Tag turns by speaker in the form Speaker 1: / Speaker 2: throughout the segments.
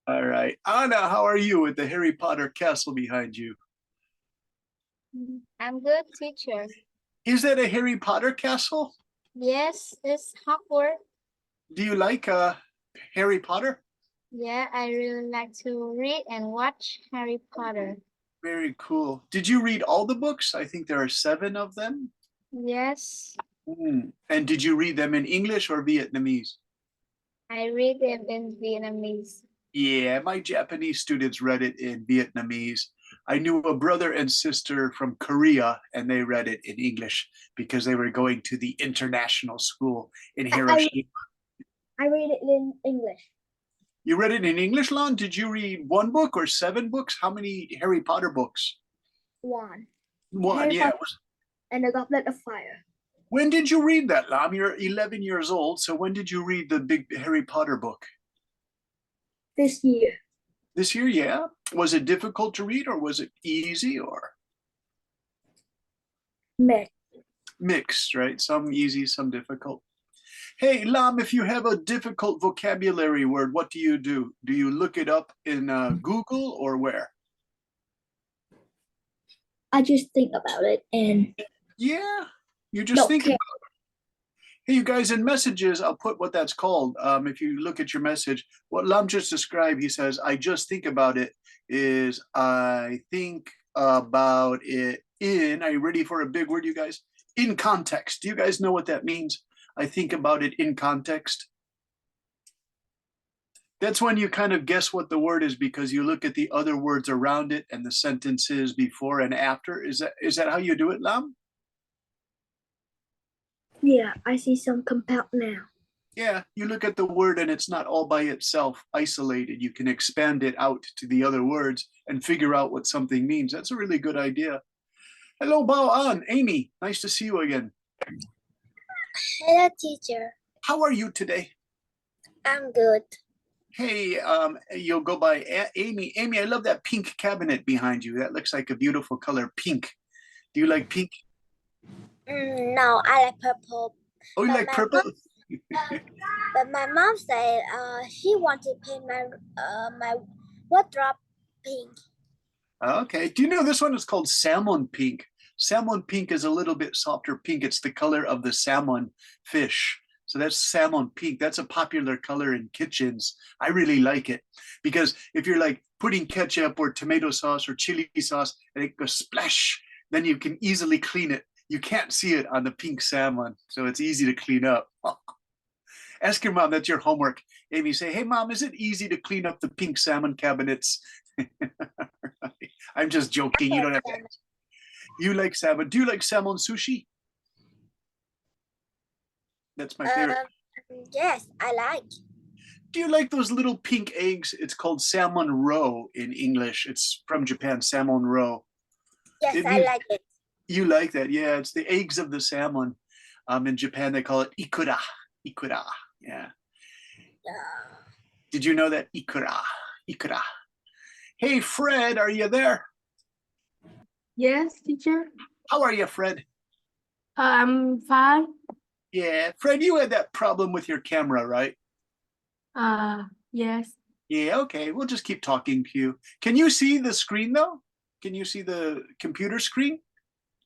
Speaker 1: All right. Anna, how are you with the Harry Potter castle behind you?
Speaker 2: I'm good, teacher.
Speaker 1: Is that a Harry Potter castle?
Speaker 2: Yes, it's Hogwarts.
Speaker 1: Do you like Harry Potter?
Speaker 2: Yeah, I really like to read and watch Harry Potter.
Speaker 1: Very cool. Did you read all the books? I think there are 7 of them.
Speaker 2: Yes,
Speaker 1: And did you read them in English or Vietnamese?
Speaker 2: I read them in Vietnamese.
Speaker 1: Yeah, my Japanese students read it in Vietnamese. I knew a brother and sister from Korea, and they read it in English because they were going to the international school in Hiroshima.
Speaker 2: I read it in English.
Speaker 1: You read it in English, Lon? Did you read 1 book or 7 books? How many Harry Potter books?
Speaker 2: One.
Speaker 1: One,
Speaker 2: Harry
Speaker 1: yeah.
Speaker 2: Potter and the Goblet of Fire.
Speaker 1: When did you read that, Lam? You're 11 years old, so when did you read the big Harry Potter book?
Speaker 2: This year.
Speaker 1: This year, yeah. Was it difficult to read or was it easy or?
Speaker 2: Mixed.
Speaker 1: Mixed, right? Some easy, some difficult. Hey, Lam, if you have a difficult vocabulary word, what do you do? Do you look it up in Google or where?
Speaker 2: I just think about it and
Speaker 1: Yeah, you just think about it. Hey, you guys, in messages, I'll put what that's called. If you look at your message, what Lam just described, he says, I just think about it is I think about it in, are you ready for a big word, you guys? In context. Do you guys know what that means? I think about it in context. That's when you kind of guess what the word is because you look at the other words around it and the sentences before and after. Is that how you do it, Lam?
Speaker 2: Yeah, I see some compound now.
Speaker 1: Yeah, you look at the word and it's not all by itself isolated. You can expand it out to the other words and figure out what something means. That's a really good idea. Hello, Bao An, Amy. Nice to see you again.
Speaker 2: Hello, teacher.
Speaker 1: How are you today?
Speaker 2: I'm good.
Speaker 1: Hey, you'll go by Amy. Amy, I love that pink cabinet behind you. That looks like a beautiful color, pink. Do you like pink?
Speaker 2: No, I like purple.
Speaker 1: Oh, you like purple?
Speaker 2: But my mom said she wanted to paint my wardrobe pink.
Speaker 1: Okay. Do you know this one is called salmon pink? Salmon pink is a little bit softer pink. It's the color of the salmon fish. So that's salmon pink. That's a popular color in kitchens. I really like it because if you're like putting ketchup or tomato sauce or chili sauce and it goes splash, then you can easily clean it. You can't see it on the pink salmon, so it's easy to clean up. Ask your mom, that's your homework. Amy, say, hey, Mom, is it easy to clean up the pink salmon cabinets? I'm just joking. You don't have to ask. You like salmon. Do you like salmon sushi? That's my favorite.
Speaker 2: Yes, I like.
Speaker 1: Do you like those little pink eggs? It's called salmon roe in English. It's from Japan, salmon roe.
Speaker 2: Yes, I like it.
Speaker 1: You like that? Yeah, it's the eggs of the salmon. In Japan, they call it ikura. Ikura. Yeah. Did you know that? Ikura. Ikura. Hey, Fred, are you there?
Speaker 3: Yes, teacher.
Speaker 1: How are you, Fred?
Speaker 3: I'm fine.
Speaker 1: Yeah, Fred, you had that problem with your camera, right?
Speaker 3: Yes.
Speaker 1: Yeah, okay. We'll just keep talking to you. Can you see the screen though? Can you see the computer screen?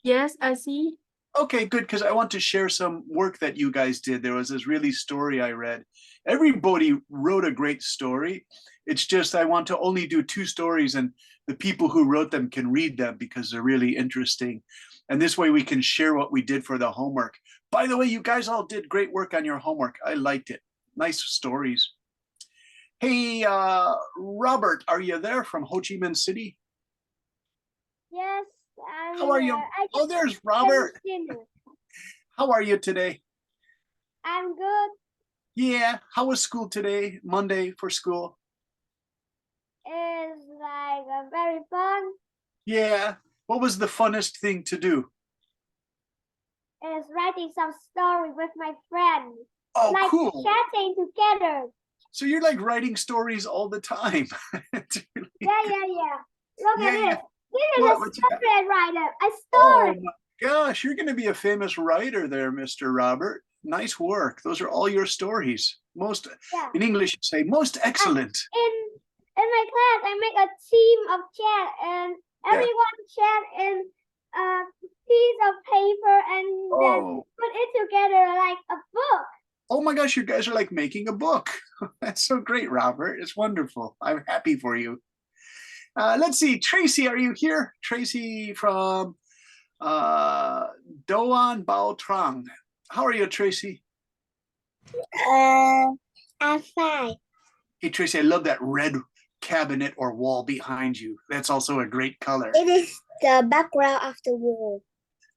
Speaker 3: Yes, I see.
Speaker 1: Okay, good, because I want to share some work that you guys did. There was this really story I read. Everybody wrote a great story. It's just I want to only do 2 stories and the people who wrote them can read them because they're really interesting. And this way we can share what we did for the homework. By the way, you guys all did great work on your homework. I liked it. Nice stories. Hey, Robert, are you there from Ho Chi Minh City?
Speaker 2: Yes,
Speaker 1: How are you? Oh, there's Robert. How are you today?
Speaker 2: I'm good.
Speaker 1: Yeah. How was school today? Monday for school?
Speaker 2: It's like very fun.
Speaker 1: Yeah. What was the funnest thing to do?
Speaker 2: It's writing some story with my friends.
Speaker 1: Oh,
Speaker 2: like
Speaker 1: cool.
Speaker 2: Chatting together.
Speaker 1: So you're like writing stories all the time.
Speaker 2: Really yeah. Look at this. This is
Speaker 1: What
Speaker 2: a story writer. A
Speaker 1: Oh
Speaker 2: story.
Speaker 1: my gosh, you're going to be a famous writer there, Mr. Robert. Nice work. Those are all your stories. Most
Speaker 2: Yeah.
Speaker 1: in English, you say most excellent.
Speaker 2: In my class, I make a team of chat, and
Speaker 1: Yeah.
Speaker 2: everyone chat in a piece of paper, and then
Speaker 1: Oh,
Speaker 2: put it together like a book.
Speaker 1: oh my gosh, you guys are like making a book. That's so great, Robert. It's wonderful. I'm happy for you. Let's see, Tracy, are you here? Tracy from Doan Bao Trang. How are you, Tracy?
Speaker 2: I'm fine.
Speaker 1: Hey, Tracy, I love that red cabinet or wall behind you. That's also a great color.
Speaker 2: It is the background of the wall.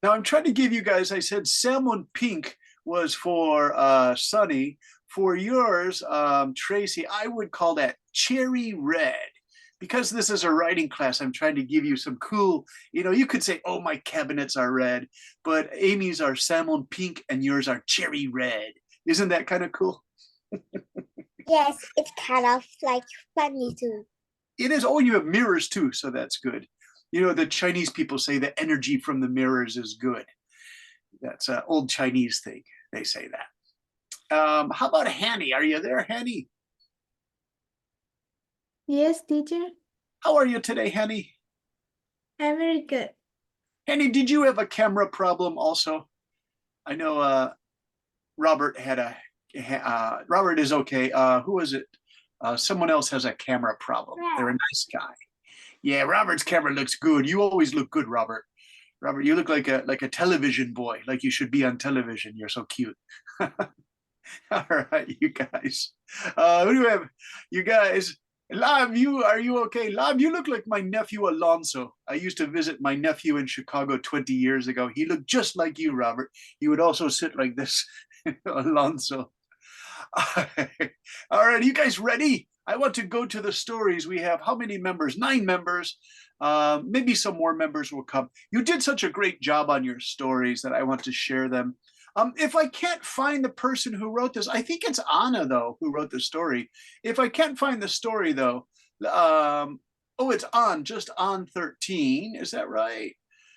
Speaker 1: Now I'm trying to give you guys, I said salmon pink was for Sunny. For yours, Tracy, I would call that cherry red. Because this is a writing class, I'm trying to give you some cool, you could say, oh, my cabinets are red, but Amy's are salmon pink and yours are cherry red. Isn't that kind of cool?
Speaker 2: Yes, it's kind of like funny too.
Speaker 1: It is. Oh, you have mirrors too, so that's good. The Chinese people say the energy from the mirrors is good. That's an old Chinese thing. They say that. How about Hanny? Are you there, Hanny?
Speaker 3: Yes, teacher.
Speaker 1: How are you today, Hanny?
Speaker 3: I'm very good.
Speaker 1: Hanny, did you have a camera problem also? I know Robert had Robert is okay. Who is it? Someone else has a camera problem.
Speaker 2: Yeah.
Speaker 1: They're a nice guy. Yeah, Robert's camera looks good. You always look good, Robert. Robert, you look like a television boy, like you should be on television. You're so cute. All right, you guys. Who do we have? You guys. Lav, are you okay? Lav, you look like my nephew Alonso. I used to visit my nephew in Chicago 20 years ago. He looked just like you, Robert. He would also sit like this, Alonso. All right, you guys ready? I want to go to the stories. We have how many members? 9 members. Maybe some more members will come. You did such a great job on your stories that I want to share them. If I can't find the person who wrote this, I think it's Anna, though, who wrote the story. If I can't find the story, though, oh, it's just on 13. Is that right?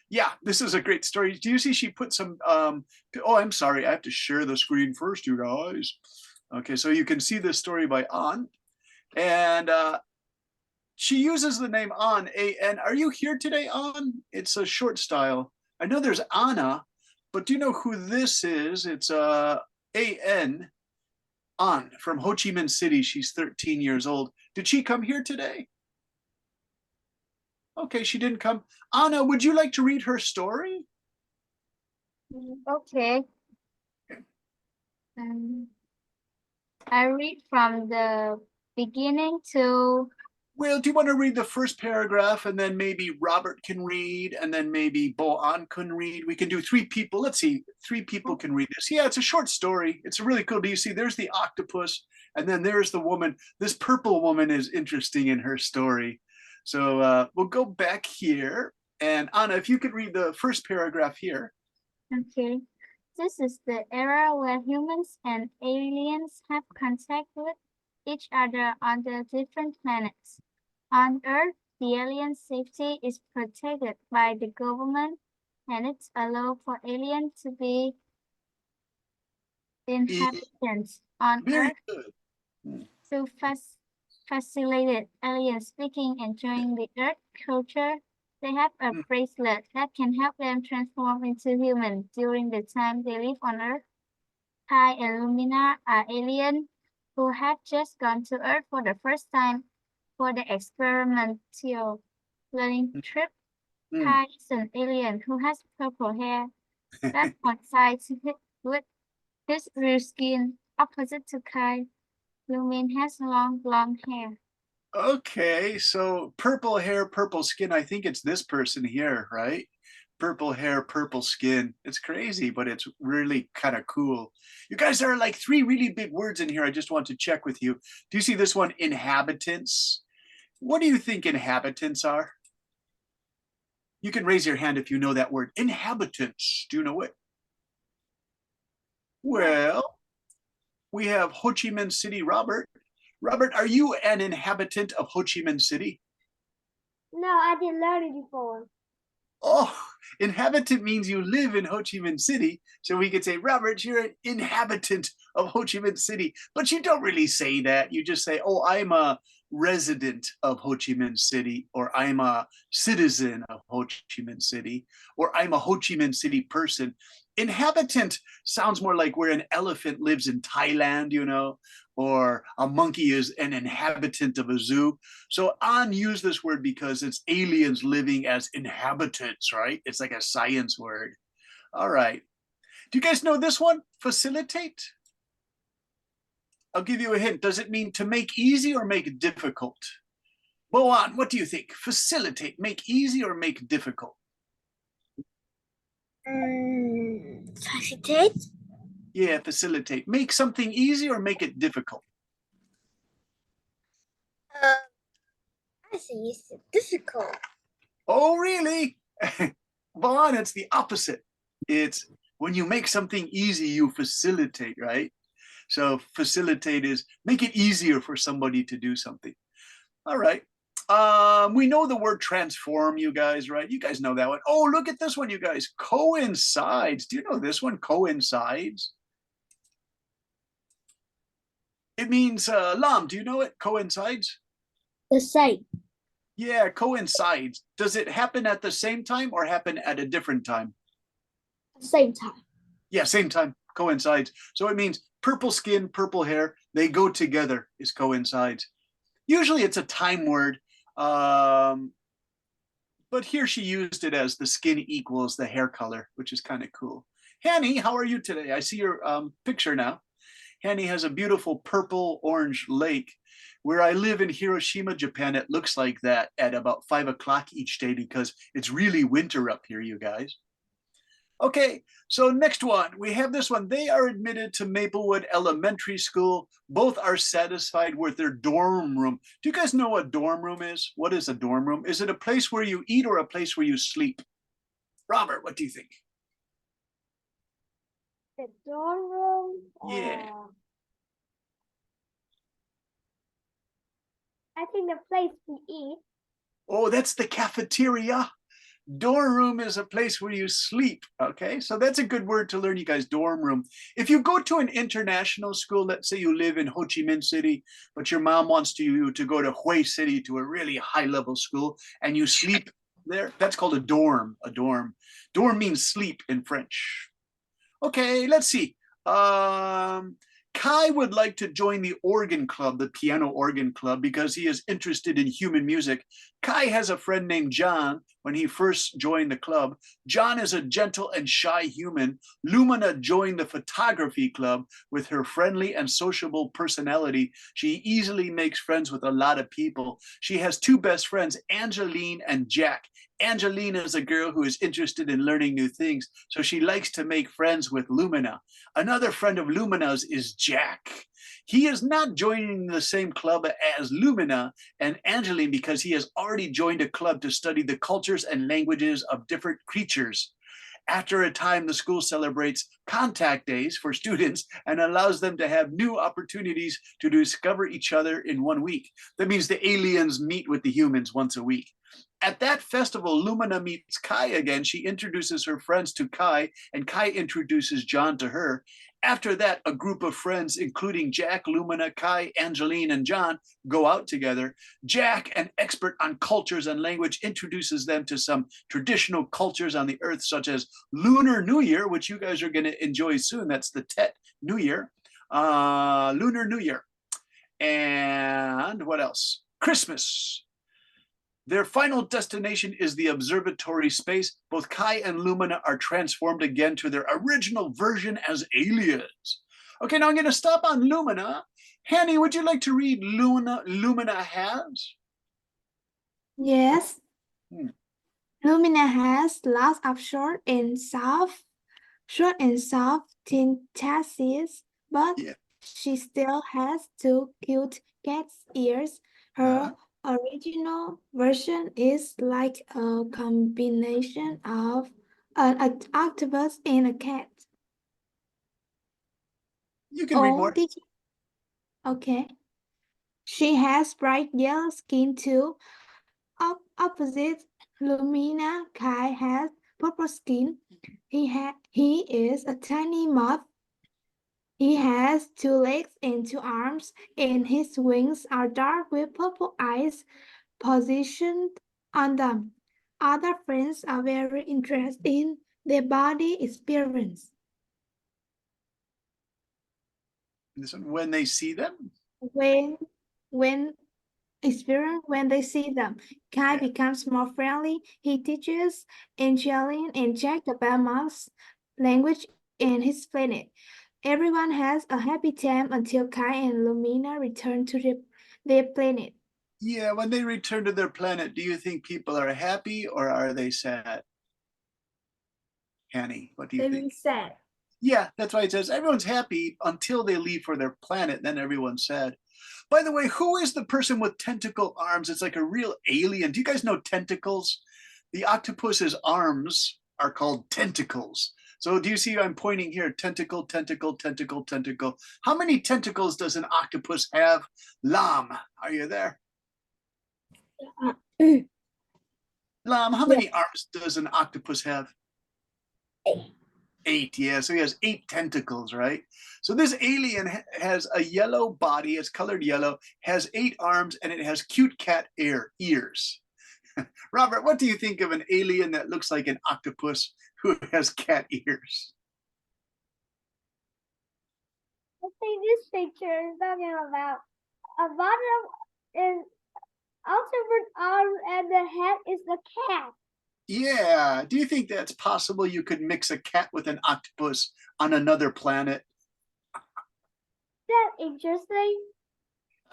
Speaker 1: Yeah, this is a great story. Do you see she put some, oh, I'm sorry. I have to share the screen first, you guys. Okay, so you can see this story by An. And she uses the name An, A-N. Are you here today, An? It's a short style. I know there's Anna, but do you know who this is? It's A-N, An, from Ho Chi Minh City. She's 13 years old. Did she come here today? Okay, she didn't come. Anna, would you like to read her story?
Speaker 4: Okay. I read from the beginning to.
Speaker 1: Well, do you want to read the first paragraph and then maybe Robert can read and then maybe Bo-An can read? We can do 3 people. Let's see, 3 people can read this. Yeah, it's a short story. It's really cool. Do you see? There's the octopus and then there's the woman. This purple woman is interesting in her story. So we'll go back here. And Anna, if you could read the first paragraph here.
Speaker 4: Okay. This is the era where humans and aliens have contact with each other on the different planets. On Earth, the alien safety is protected by the government, and it's allowed for aliens to be inhabitants on
Speaker 1: Very
Speaker 4: Earth
Speaker 1: good.
Speaker 4: to facilitate alien speaking and enjoying the Earth culture. They have a bracelet that can help them transform into human during the time they live on Earth. Kai and Lumina are aliens who have just gone to Earth for the first time for the experimental learning trip. Kai is an alien who has purple hair that coincides with his real skin. Opposite to Kai, Lumin has long blonde hair.
Speaker 1: Okay, so purple hair, purple skin. I think it's this person here, right? Purple hair, purple skin. It's crazy, but it's really kind of cool. You guys, there are like 3 really big words in here. I just want to check with you. Do you see this one, inhabitants? What do you think inhabitants are? You can raise your hand if you know that word. Inhabitants. Do you know it? Well, we have Ho Chi Minh City, Robert. Robert, are you an inhabitant of Ho Chi Minh City?
Speaker 2: No, I didn't learn it before.
Speaker 1: Oh, Inhabitant means you live in Ho Chi Minh City. So we could say, Robert, you're an inhabitant of Ho Chi Minh City. But you don't really say that. You just say, oh, I'm a resident of Ho Chi Minh City, or I'm a citizen of Ho Chi Minh City, or I'm a Ho Chi Minh City person. Inhabitant sounds more like where an elephant lives in Thailand, you know, or a monkey is an inhabitant of a zoo. So An used this word because it's aliens living as inhabitants, right? It's like a science word. All right. Do you guys know this one? Facilitate? I'll give you a hint. Does it mean to make easy or make difficult? Boan, what do you think? Facilitate, make easy or make difficult?
Speaker 2: Facilitate.
Speaker 1: Yeah, facilitate. Make something easy or make it difficult?
Speaker 2: I think it's difficult.
Speaker 1: Oh, really? Boan, it's the opposite. It's when you make something easy, you facilitate, right? So facilitate is make it easier for somebody to do something. All right. We know the word transform, you guys, right? You guys know that one. Oh, look at this one, you guys. Coincides. Do you know this one? Coincides. It means, Lam, do you know it? Coincides?
Speaker 2: The same.
Speaker 1: Yeah, coincides. Does it happen at the same time or happen at a different time?
Speaker 2: Same time.
Speaker 1: Yeah, same time. Coincides. So it means purple skin, purple hair. They go together is coincides. Usually it's a time word. But here she used it as the skin equals the hair color, which is kind of cool. Hanny, how are you today? I see your picture now. Hanny has a beautiful purple orange lake. Where I live in Hiroshima, Japan, it looks like that at about 5 o'clock each day because it's really winter up here, you guys. Okay, so next one, we have this one. They are admitted to Maplewood Elementary School. Both are satisfied with their dorm room. Do you guys know what dorm room is? What is a dorm room? Is it a place where you eat or a place where you sleep? Robert, what do you think?
Speaker 2: The dorm room.
Speaker 1: Yeah.
Speaker 2: I think the place we eat.
Speaker 1: Oh, that's the cafeteria. Dorm room is a place where you sleep. Okay, so that's a good word to learn, you guys. Dorm room. If you go to an international school, let's say you live in Ho Chi Minh City, but your mom wants you to go to Hue City to a really high level school, and you sleep there, that's called a dorm. A dorm. Dorm means sleep in French. Okay, let's see. Kai would like to join the organ club, the piano organ club, because he is interested in human music. Kai has a friend named John when he first joined the club. John is a gentle and shy human. Lumina joined the photography club with her friendly and sociable personality. She easily makes friends with a lot of people. She has two best friends, Angeline and Jack. Angeline is a girl who is interested in learning new things, so she likes to make friends with Lumina. Another friend of Lumina's is Jack. He is not joining the same club as Lumina and Angeline because he has already joined a club to study the cultures and languages of different creatures. After a time, the school celebrates contact days for students and allows them to have new opportunities to discover each other in 1 week. That means the aliens meet with the humans once a week. At that festival, Lumina meets Kai again. She introduces her friends to Kai, and Kai introduces John to her. After that, a group of friends, including Jack, Lumina, Kai, Angeline, and John, go out together. Jack, an expert on cultures and language, introduces them to some traditional cultures on the earth, such as Lunar New Year, which you guys are going to enjoy soon. That's the Tet New Year, Lunar New Year. And what else? Christmas. Their final destination is the observatory space. Both Kai and Lumina are transformed again to their original version as aliens. Okay, now I'm going to stop on Lumina. Hanny, would you like to read Lumina has?
Speaker 3: Yes.
Speaker 1: Hmm.
Speaker 3: Lumina has lots of short and soft synthesis, but
Speaker 1: Yeah.
Speaker 3: she still has two cute cat's ears. Her original version is like a combination of an octopus and a cat.
Speaker 1: You can read more.
Speaker 3: Teacher. Okay. She has bright yellow skin too. Opposite Lumina, Kai has purple skin. He is a tiny moth. He has 2 legs and 2 arms, and his wings are dark with purple eyes positioned on them. Other friends are very interested in their body experience.
Speaker 1: This one, when they see them.
Speaker 3: When they see them, Kai
Speaker 1: Yeah.
Speaker 3: becomes more friendly. He teaches Angeline and Jack about mouse language and his planet. Everyone has a happy time until Kai and Lumina return to their planet.
Speaker 1: Yeah, when they return to their planet, do you think people are happy or are they sad? Hanny, what do you think?
Speaker 3: Sad.
Speaker 1: Yeah, that's why it says everyone's happy until they leave for their planet, then everyone's sad. By the way, who is the person with tentacle arms? It's like a real alien. Do you guys know tentacles? The octopus's arms are called tentacles. So do you see I'm pointing here? Tentacle, tentacle, tentacle, tentacle. How many tentacles does an octopus have? Lam, are you there? Lam, how many arms does an octopus have? 8, yeah. So he has 8 tentacles, right? So this alien has a yellow body, it's colored yellow, has 8 arms, and it has cute cat ears. Robert, what do you think of an alien that looks like an octopus who has cat ears?
Speaker 2: I think this picture is talking about a bottom is octopus arm and the head is the cat.
Speaker 1: Yeah. Do you think that's possible you could mix a cat with an octopus on another planet?
Speaker 2: That's interesting.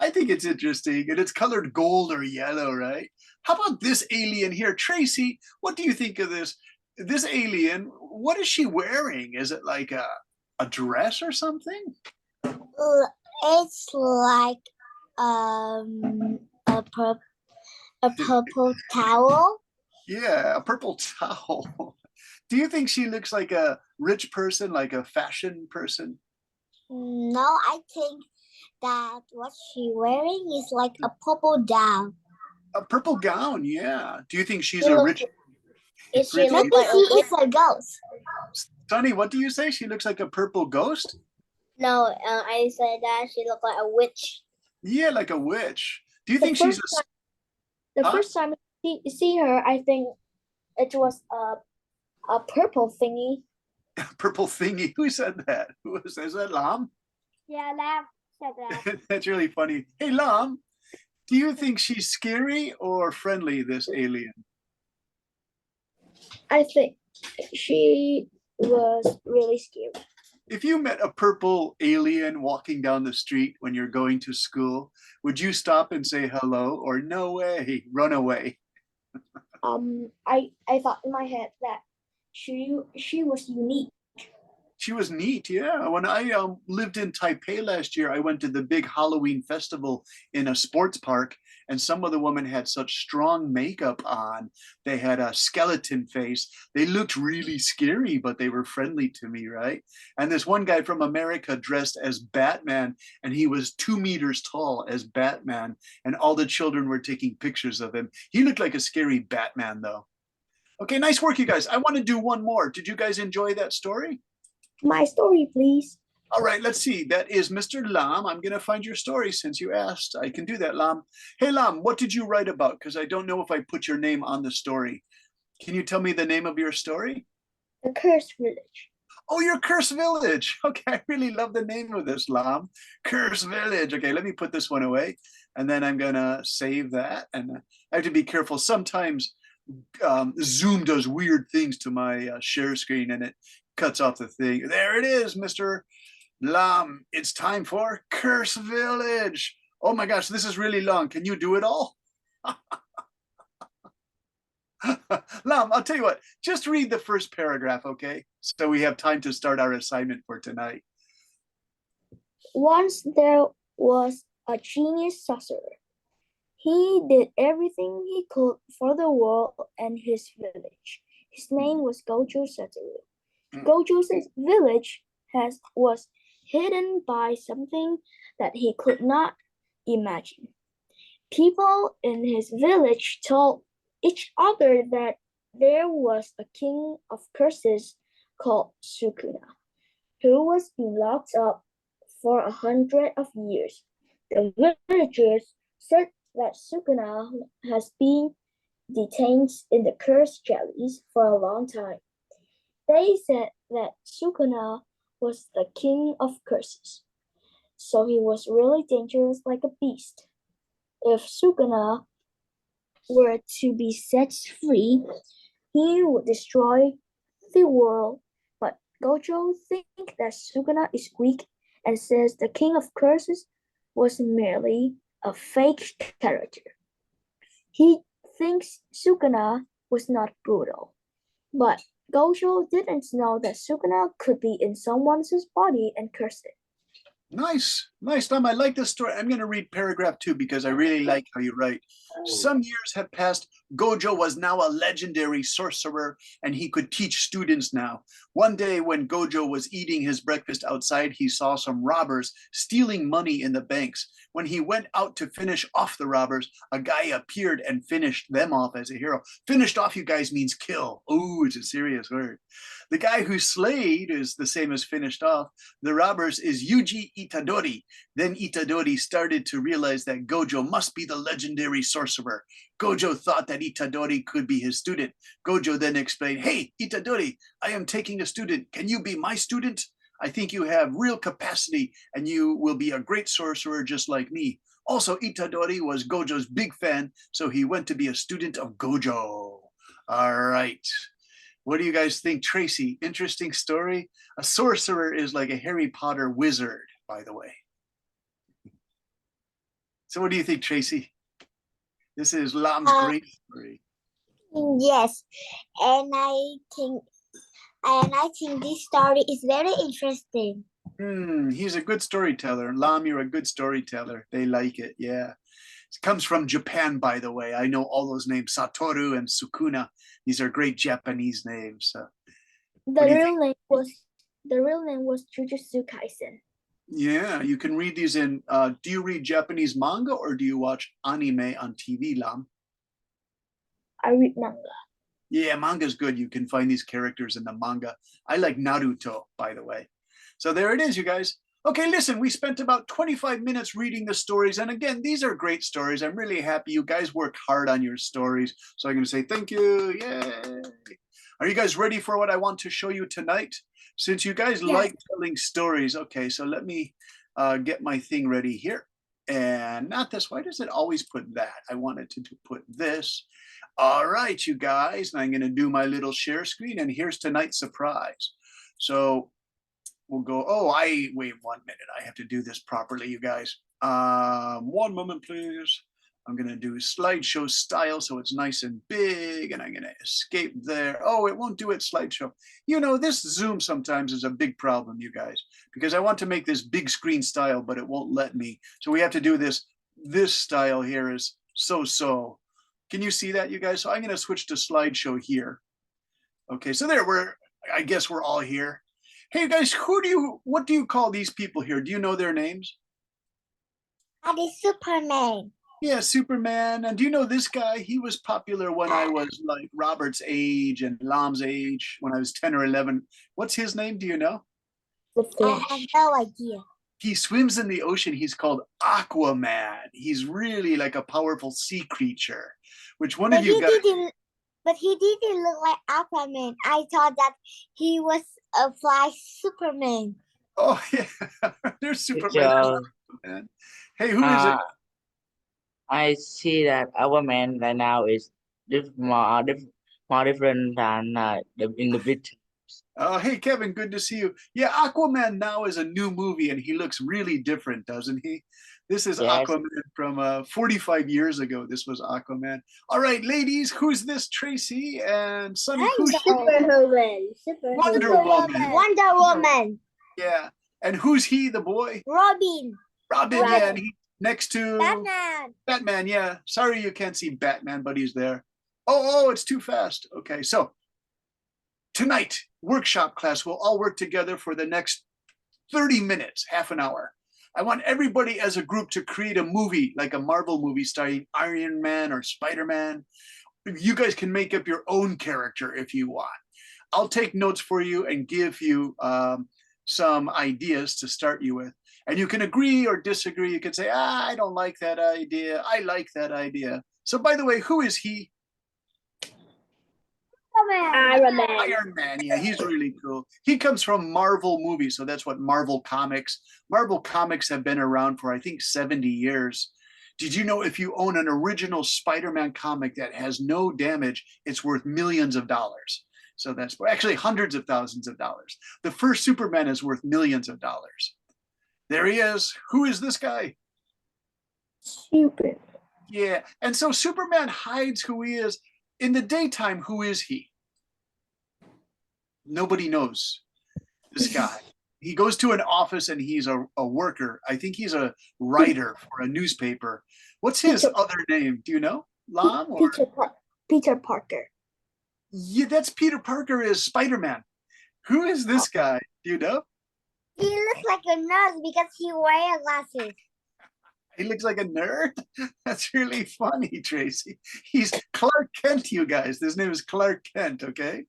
Speaker 1: I think it's interesting, and it's colored gold or yellow, right? How about this alien here? Tracy, what do you think of this? This alien, what is she wearing? Is it like a dress or something?
Speaker 2: It's like a purple towel.
Speaker 1: Yeah, a purple towel. Do you think she looks like a rich person, like a fashion person?
Speaker 2: No, I think that what she wearing is like a purple gown.
Speaker 1: A purple gown, yeah. Do you think she's
Speaker 2: She
Speaker 1: a
Speaker 2: look-
Speaker 1: rich?
Speaker 2: Is she
Speaker 1: Rich
Speaker 2: look like she is a ghost?
Speaker 1: Sonny, what do you say? She looks like a purple ghost?
Speaker 2: No, I said that she looked like a witch.
Speaker 1: Yeah, like a witch. Do you think she's
Speaker 2: The
Speaker 1: Huh?
Speaker 2: first time you see her, I think it was a purple thingy.
Speaker 1: a purple thingy? Who said that? Is that Lam?
Speaker 2: Yeah, Lam said that.
Speaker 1: That's really funny. Hey, Lam, do you think she's scary or friendly, this alien?
Speaker 2: I think she was really scary.
Speaker 1: If you met a purple alien walking down the street when you're going to school, would you stop and say hello or no way, run away?
Speaker 2: I thought in my head that she was unique.
Speaker 1: She was neat, yeah. When I lived in Taipei last year, I went to the big Halloween festival in a sports park, and some of the women had such strong makeup on. They had a skeleton face. They looked really scary, but they were friendly to me, right? And this one guy from America dressed as Batman, and he was 2 meters tall as Batman, and all the children were taking pictures of him. He looked like a scary Batman, though. Okay, nice work, you guys. I want to do one more. Did you guys enjoy that story?
Speaker 2: My story, please.
Speaker 1: All right, let's see. That is Mr. Lam. I'm going to find your story since you asked. I can do that, Lam. Hey, Lam, what did you write about? Because I don't know if I put your name on the story. Can you tell me the name of your story?
Speaker 2: The Cursed Village.
Speaker 1: Oh, your Curse Village. Okay, I really love the name of this, Lam. Curse Village. Okay, let me put this one away. And then I'm going to save that. And I have to be careful. Sometimes Zoom does weird things to my share screen and it cuts off the thing. There it is, Mr. Lam. It's time for Curse Village. Oh my gosh, this is really long. Can you do it all? Lam, I'll tell you what, just read the first paragraph, okay? So we have time to start our assignment for tonight.
Speaker 2: Once there was a genius sorcerer. He did everything he could for the world and his village. His name was Gojo Satoru. Gojo's village was hidden by something that he could not imagine. People in his village told each other that there was a king of curses called Sukuna, who was being locked up for 100 of years. The villagers said that Sukuna has been detained in the cursed jellies for a long time. They said that Sukuna was the king of curses, so he was really dangerous like a beast. If Sukuna were to be set free, he would destroy the world. But Gojo thinks that Sukuna is weak and says the king of curses was merely a fake character. He thinks Sukuna was not brutal, but Gojo didn't know that Sukuna could be in someone's body and curse it.
Speaker 1: Nice, nice, Tom. I like this story. I'm going to read paragraph 2 because I really like how you write. Some years have passed. Gojo was now a legendary sorcerer and he could teach students now. One day when Gojo was eating his breakfast outside, he saw some robbers stealing money in the banks. When he went out to finish off the robbers, a guy appeared and finished them off as a hero. Finished off, you guys, means kill. Oh, it's a serious word. The guy who slayed is the same as finished off. The robbers is Yuji Itadori. Then Itadori started to realize that Gojo must be the legendary sorcerer. Gojo thought that Itadori could be his student. Gojo then explained, "Hey, Itadori, I am taking a student. Can you be my student? I think you have real capacity and you will be a great sorcerer just like me." Also, Itadori was Gojo's big fan, so he went to be a student of Gojo. All right. What do you guys think, Tracy? Interesting story. A sorcerer is like a Harry Potter wizard, by the way. So what do you think, Tracy? This is Lam's great story.
Speaker 5: Yes, and I think this story is very interesting.
Speaker 1: He's a good storyteller. Lam, you're a good storyteller. They like it, yeah. It comes from Japan, by the way. I know all those names, Satoru and Sukuna. These are great Japanese names.
Speaker 2: The real name was Jujutsu Kaisen.
Speaker 1: Yeah, you can read these in. Do you read Japanese manga or do you watch anime on TV, Lam?
Speaker 2: I read manga.
Speaker 1: Yeah, manga's good. You can find these characters in the manga. I like Naruto, by the way. So there it is, you guys. Okay, listen, we spent about 25 minutes reading the stories. And again, these are great stories. I'm really happy you guys worked hard on your stories. So I'm going to say thank you. Yay. Are you guys ready for what I want to show you tonight? Since you guys like telling stories. Okay, so let me get my thing ready here. And not this. Why does it always put that? I wanted to put this. All right, you guys. And I'm going to do my little share screen. And here's tonight's surprise. So we'll go, wait 1 minute. I have to do this properly, you guys. 1 moment, please. I'm going to do slideshow style so it's nice and big, and I'm going to escape there. Oh, it won't do it slideshow. You know, this Zoom sometimes is a big problem, you guys, because I want to make this big screen style, but it won't let me. So we have to do this. This style here is so. Can you see that, you guys? So I'm going to switch to slideshow here. Okay, so there I guess we're all here. Hey, you guys, what do you call these people here? Do you know their names?
Speaker 5: The Superman.
Speaker 1: Yeah, Superman. And do you know this guy? He was popular when I was like Robert's age and Lam's age, when I was 10 or 11. What's his name? Do you know?
Speaker 5: I have no idea.
Speaker 1: He swims in the ocean. He's called Aquaman. He's really like a powerful sea creature. Which one of you guys?
Speaker 5: But he didn't look like Aquaman. I thought that he was a fly Superman.
Speaker 1: Oh, yeah. There's Superman. Hey, who is it?
Speaker 6: I see that our man right now is more different than in the picture.
Speaker 1: Hey, Kevin, good to see you. Yeah, Aquaman now is a new movie, and he looks really different, doesn't he? This is Aquaman from 45 years ago. This was Aquaman. All right, ladies, who's this? Tracy and Sunny. Who's
Speaker 5: Superwoman.
Speaker 1: Wonder Woman.
Speaker 5: Wonder Woman.
Speaker 1: Yeah, and who's he? The boy?
Speaker 5: Robin.
Speaker 1: Yeah, and he next to
Speaker 5: Batman.
Speaker 1: Yeah. Sorry you can't see Batman, but he's there. Oh, it's too fast. Okay, so tonight, workshop class, we'll all work together for the next 30 minutes, half an hour. I want everybody as a group to create a movie, like a Marvel movie starring Iron Man or Spider-Man. you guys can make up your own character if you want. I'll take notes for you and give you some ideas to start you with. And you can agree or disagree. You can say, I don't like that idea. I like that idea. So by the way, who is he?
Speaker 2: Iron Man.
Speaker 1: Iron Man. Yeah, he's really cool. He comes from Marvel movies. So that's what Marvel Comics. Marvel Comics have been around for, I think, 70 years. Did you know if you own an original Spider-Man comic that has no damage, it's worth millions of dollars? So that's actually hundreds of thousands of dollars. The first Superman is worth millions of dollars. There he is. Who is this guy?
Speaker 2: Superman.
Speaker 1: Yeah. And so Superman hides who he is. In the daytime, who is he? Nobody knows this guy. He goes to an office and he's a worker. I think he's a writer for a newspaper. What's his other name? Do you know? Lam? Or?
Speaker 2: Peter Parker.
Speaker 1: Yeah, that's Peter Parker is Spider-Man. Who is this guy? Do you know?
Speaker 5: He looks like a nurse because he wears glasses.
Speaker 1: He looks like a nerd? That's really funny, Tracy. He's Clark Kent, you guys. His name is Clark Kent, okay?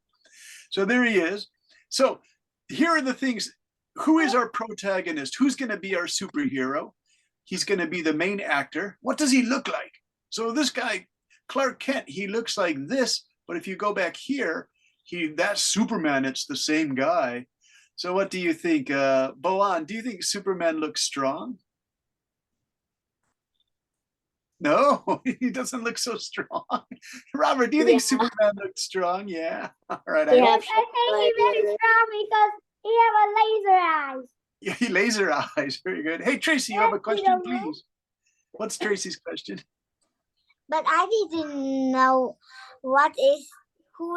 Speaker 1: So there he is. So here are the things. Who is our protagonist? Who's going to be our superhero? He's going to be the main actor. What does he look like? So this guy, Clark Kent, he looks like this. But if you go back here, that's Superman. It's the same guy. So what do you think? Boan, do you think Superman looks strong? No, he doesn't look so strong. Robert, do you think Superman looks strong? Yeah. All right.
Speaker 5: I think he's very strong because he has a laser eyes.
Speaker 1: Yeah, laser eyes. Very good. Hey, Tracy, you have a question, please? What's Tracy's question?
Speaker 5: But I didn't know who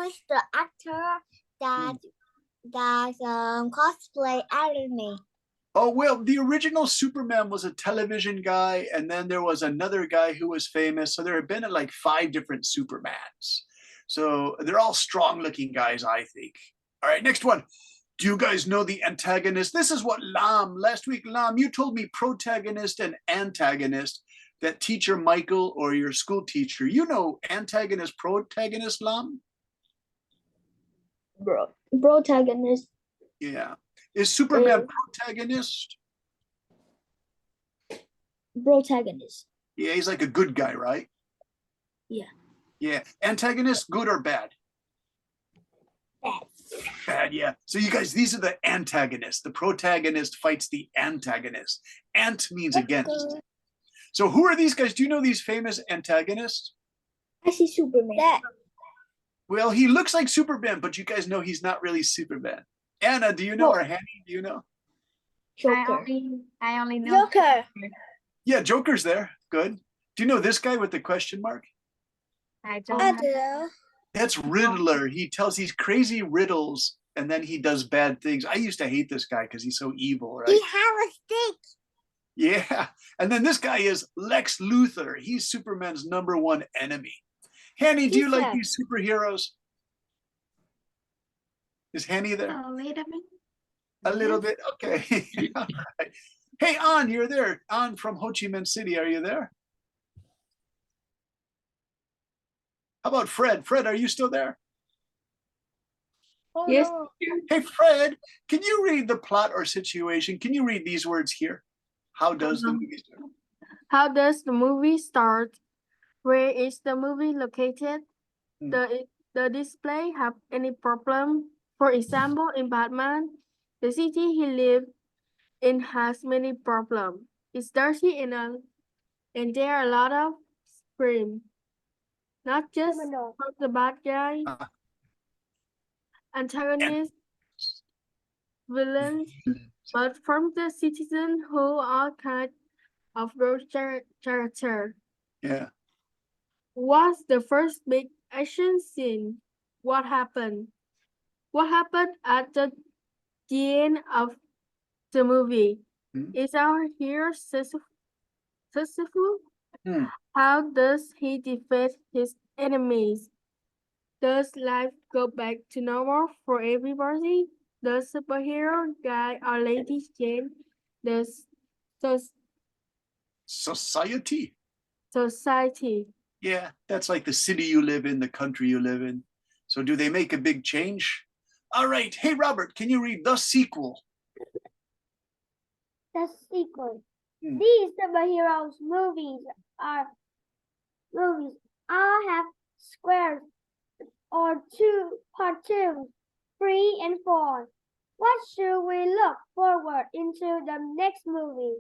Speaker 5: is the actor that cosplay Iron Man.
Speaker 1: Oh, well, the original Superman was a television guy, and then there was another guy who was famous. So there have been like 5 different Supermans. So they're all strong-looking guys, I think. All right, next one. Do you guys know the antagonist? This is what last week, you told me protagonist and antagonist, that teacher Michael or your school teacher. You know antagonist, protagonist, Lam?
Speaker 2: Protagonist.
Speaker 1: Yeah. Is Superman protagonist?
Speaker 2: Protagonist.
Speaker 1: Yeah, he's like a good guy, right?
Speaker 2: Yeah.
Speaker 1: Yeah. Antagonist, good or bad?
Speaker 2: Bad.
Speaker 1: Bad, yeah. So you guys, these are the antagonists. The protagonist fights the antagonist. Ant means against. So who are these guys? Do you know these famous antagonists?
Speaker 2: I see Superman.
Speaker 1: Well, he looks like Superman, but you guys know he's not really Superman. Anna, do you know? Or Hanny, do you know?
Speaker 2: Joker.
Speaker 4: I only know
Speaker 5: Joker.
Speaker 1: Yeah, Joker's there. Good. Do you know this guy with the question mark?
Speaker 4: I don't
Speaker 5: I
Speaker 4: know.
Speaker 5: do.
Speaker 1: That's Riddler. He tells these crazy riddles and then he does bad things. I used to hate this guy because he's so evil, right?
Speaker 5: He has a stick.
Speaker 1: Yeah. And then this guy is Lex Luthor. He's Superman's #1 enemy. Hanny, do you like these superheroes? Is Hanny there?
Speaker 3: A little bit.
Speaker 1: A little bit? Okay. All right. Hey, An, you're there. An from Ho Chi Minh City. Are you there? How about Fred? Fred, are you still there?
Speaker 3: Yes.
Speaker 1: Hey, Fred, can you read the plot or situation? Can you read these words here? How does the movie start?
Speaker 7: How does the movie start? Where is the movie located?
Speaker 1: Hmm.
Speaker 7: The display have any problem? For example, in Batman, the city he lived in has many problems. It's dirty and there are a lot of scream. Not just from the bad guy, antagonists, villains, but from the citizens who are kind of those character.
Speaker 1: Yeah.
Speaker 7: What's the first big action scene? What happened? What happened at the end of the movie?
Speaker 1: Hmm.
Speaker 7: Is our hero successful?
Speaker 1: Hmm.
Speaker 7: How does he defeat his enemies? Does life go back to normal for everybody? Does superhero guy or lady change the
Speaker 1: Society.
Speaker 7: society?
Speaker 1: Yeah, that's like the city you live in, the country you live in. So do they make a big change? All right. Hey, Robert, can you read the sequel?
Speaker 8: The sequel.
Speaker 1: Hmm.
Speaker 8: These superheroes movies all have squares or part 2, 3, and 4. What should we look forward into the next movie?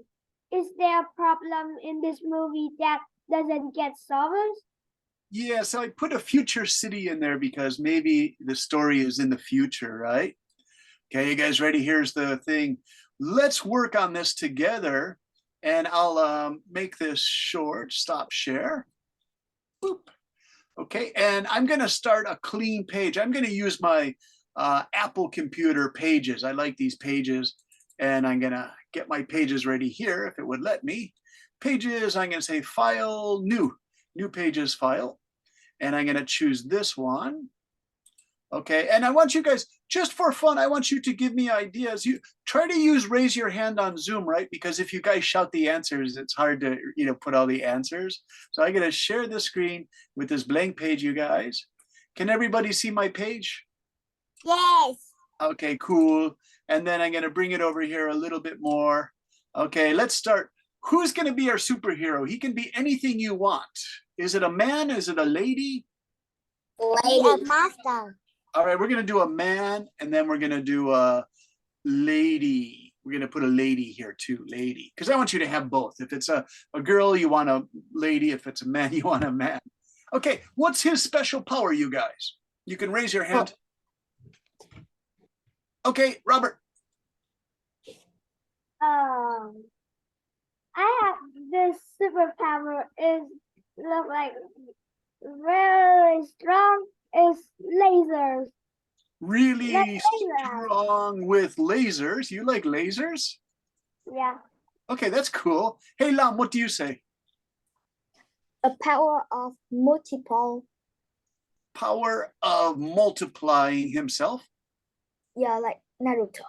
Speaker 8: Is there a problem in this movie that doesn't get solved?
Speaker 1: Yeah, so I put a future city in there because maybe the story is in the future, right? Okay, you guys ready? Here's the thing. Let's work on this together, and I'll make this short. Stop share. Boop. Okay, and I'm going to start a clean page. I'm going to use my Apple computer pages. I like these pages, and I'm going to get my pages ready here if it would let me. Pages, I'm going to say file, new pages file, and I'm going to choose this one. Okay, and I want you guys, just for fun, I want you to give me ideas. You try to use raise your hand on Zoom, right? Because if you guys shout the answers, it's hard to, put all the answers. So I'm gonna share the screen with this blank page, you guys. Can everybody see my page?
Speaker 5: Yes.
Speaker 1: Okay, cool. And then I'm gonna bring it over here a little bit more. Okay, let's start. Who's gonna be our superhero? He can be anything you want. Is it a man? Is it a lady?
Speaker 5: Lady. A master.
Speaker 1: All right, we're gonna do a man, and then we're gonna do a lady. We're gonna put a lady here too, lady, because I want you to have both. If it's a girl, you want a lady. If it's a man, you want a man. Okay, what's his special power, you guys? You can raise your hand. Okay, Robert.
Speaker 8: I have this superpower is look like very strong is lasers.
Speaker 1: Really
Speaker 8: Lasers.
Speaker 1: strong with lasers. You like lasers?
Speaker 8: Yeah.
Speaker 1: Okay, that's cool. Hey, Lam, what do you say?
Speaker 2: A power of multiple.
Speaker 1: Power of multiplying himself.
Speaker 2: Yeah, like Naruto.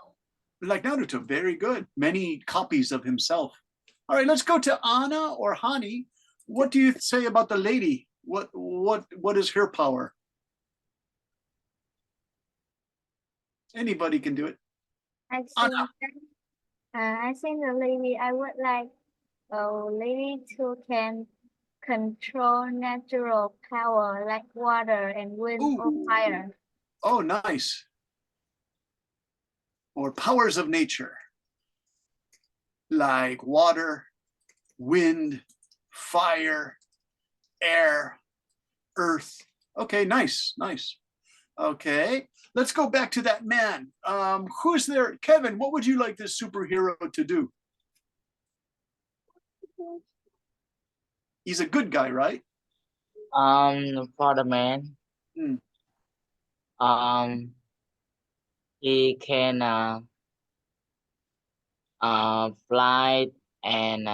Speaker 1: Like Naruto, very good. Many copies of himself. All right, let's go to Anna or Hani. What do you say about the lady? What is her power? Anybody can do it.
Speaker 4: I
Speaker 1: Anna.
Speaker 4: think the lady, I would like a lady who can control natural power like water and wind or
Speaker 1: Ooh.
Speaker 4: fire.
Speaker 1: Oh, nice. Or powers of nature, like water, wind, fire, air, earth. Okay, nice, nice. Okay, let's go back to that man. Who's there? Kevin, what would you like this superhero to do? He's a good guy, right?
Speaker 6: For the man,
Speaker 1: Hmm.
Speaker 6: he can fly and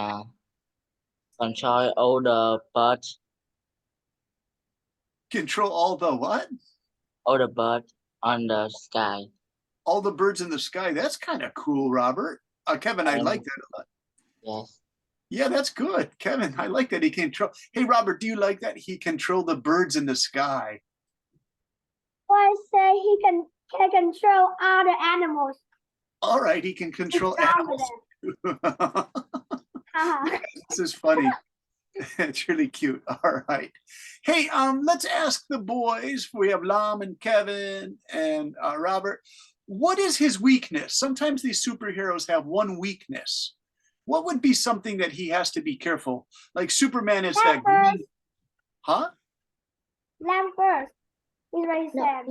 Speaker 6: control all the birds,
Speaker 1: Control all the what?
Speaker 6: on the sky.
Speaker 1: All the birds in the sky. That's kind of cool, Robert. Kevin, I
Speaker 6: And
Speaker 1: like that a lot.
Speaker 6: yes,
Speaker 1: Yeah, that's good. Kevin, I like that he can control. Hey, Robert, do you like that? He control the birds in the sky.
Speaker 8: I say he can control other animals.
Speaker 1: All right, he can control animals.
Speaker 8: Haha.
Speaker 1: This is funny. It's really cute. All right. Hey, let's ask the boys. We have Lam and Kevin and Robert. What is his weakness? Sometimes these superheroes have one weakness. What would be something that he has to be careful? Like Superman is that green. Huh?
Speaker 8: Lamb first. He's very
Speaker 2: No,
Speaker 8: sad.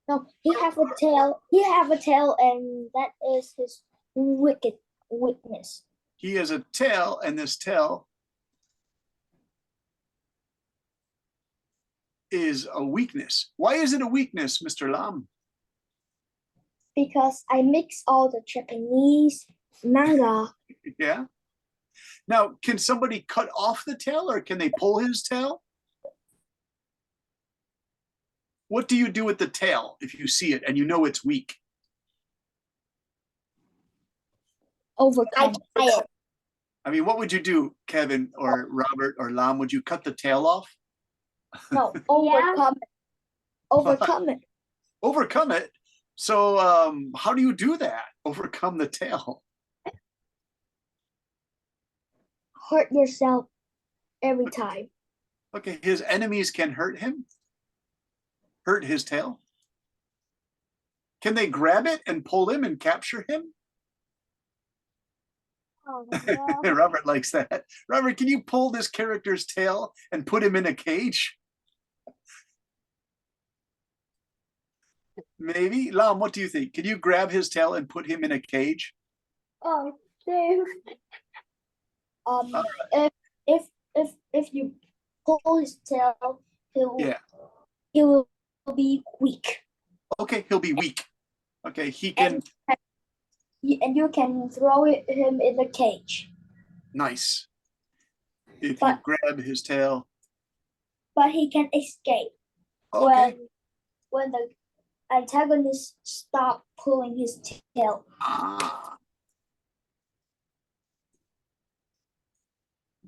Speaker 2: no, he have a tail. He have a tail, and that is his weakness.
Speaker 1: He has a tail, and this tail is a weakness. Why is it a weakness, Mr. Lam?
Speaker 2: Because I mix all the Japanese manga.
Speaker 1: Yeah. Now, can somebody cut off the tail, or can they pull his tail? What do you do with the tail if you see it and you know it's weak?
Speaker 2: Overcome.
Speaker 1: I mean, what would you do, Kevin or Robert or Lam? Would you cut the tail off?
Speaker 2: No, overcome it. Overcome it.
Speaker 1: Overcome it. So how do you do that? Overcome the tail.
Speaker 2: Hurt yourself every time.
Speaker 1: Okay, his enemies can hurt him? Hurt his tail? Can they grab it and pull him and capture him?
Speaker 8: Oh, no.
Speaker 1: Robert likes that. Robert, can you pull this character's tail and put him in a cage? Maybe. Lam, what do you think? Can you grab his tail and put him in a cage?
Speaker 8: Oh, damn.
Speaker 2: If you pull his tail,
Speaker 1: Yeah.
Speaker 2: he will be weak.
Speaker 1: Okay, he'll be weak. Okay, he can.
Speaker 2: And you can throw him in the cage.
Speaker 1: Nice. If
Speaker 2: But-
Speaker 1: you grab his tail.
Speaker 2: But he can escape
Speaker 1: Okay.
Speaker 2: when the antagonist stop pulling his tail.
Speaker 1: Ah.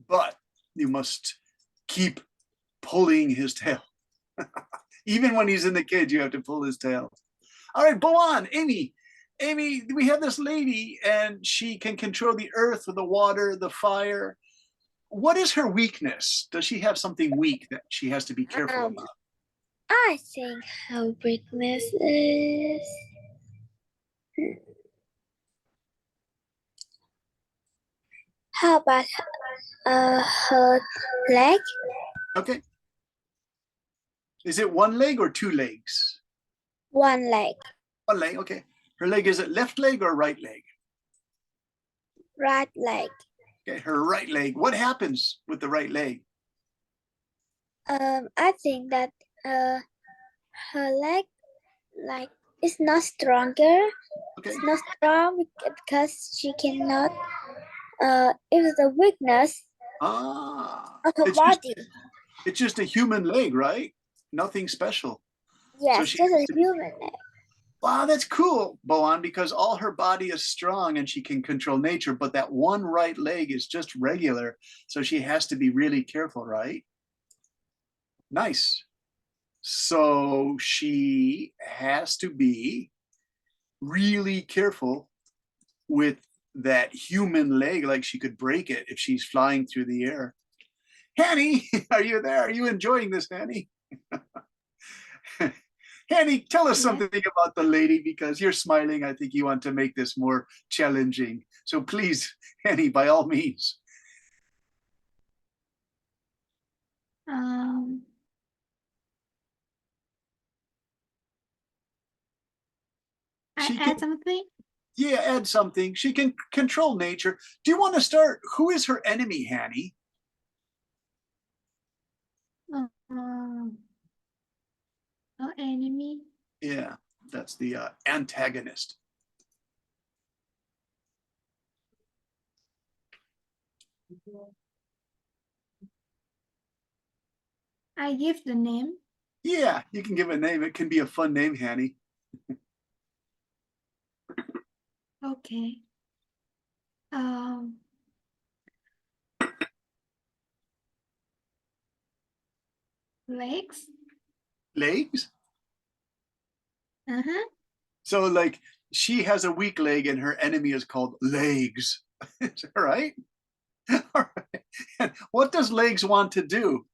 Speaker 1: But you must keep pulling his tail. Even when he's in the cage, you have to pull his tail. All right, go on, Amy. Amy, we have this lady and she can control the earth, the water, the fire. What is her weakness? Does she have something weak that she has to be careful about?
Speaker 5: I think her weakness is how about her leg?
Speaker 1: Okay. Is it one leg or two legs?
Speaker 5: One leg,
Speaker 1: One leg, okay. Her leg, is it left leg or right leg?
Speaker 5: right leg.
Speaker 1: Okay, her right leg. What happens with the right leg?
Speaker 5: I think that her leg like is not stronger.
Speaker 1: Okay.
Speaker 5: It's not strong because she cannot. It's the weakness
Speaker 1: Ah,
Speaker 5: of her
Speaker 1: it's just,
Speaker 5: body.
Speaker 1: it's just a human leg, right? Nothing special.
Speaker 5: Yes,
Speaker 1: she
Speaker 5: just
Speaker 1: has
Speaker 5: a
Speaker 1: to-
Speaker 5: human leg.
Speaker 1: Wow, that's cool, Boan, because all her body is strong and she can control nature, but that one right leg is just regular. So she has to be really careful, right? Nice. So she has to be really careful with that human leg, like she could break it if she's flying through the air. Hanny, are you there? Are you enjoying this, Hanny? Hanny, tell us
Speaker 3: Yeah.
Speaker 1: something about the lady because you're smiling. I think you want to make this more challenging. So please, Hanny, by all means.
Speaker 3: I
Speaker 1: She
Speaker 3: add
Speaker 1: can,
Speaker 3: something.
Speaker 1: yeah, add something. She can control nature. Do you want to start? Who is her enemy, Hanny?
Speaker 3: Her enemy.
Speaker 1: Yeah, that's the antagonist.
Speaker 3: I give the name.
Speaker 1: Yeah, you can give a name. It can be a fun name, Hanny.
Speaker 3: Okay. Legs.
Speaker 1: Legs?
Speaker 3: Uh-huh.
Speaker 1: So like she has a weak leg and her enemy is called legs. Is that right? All right. And what does legs want to do?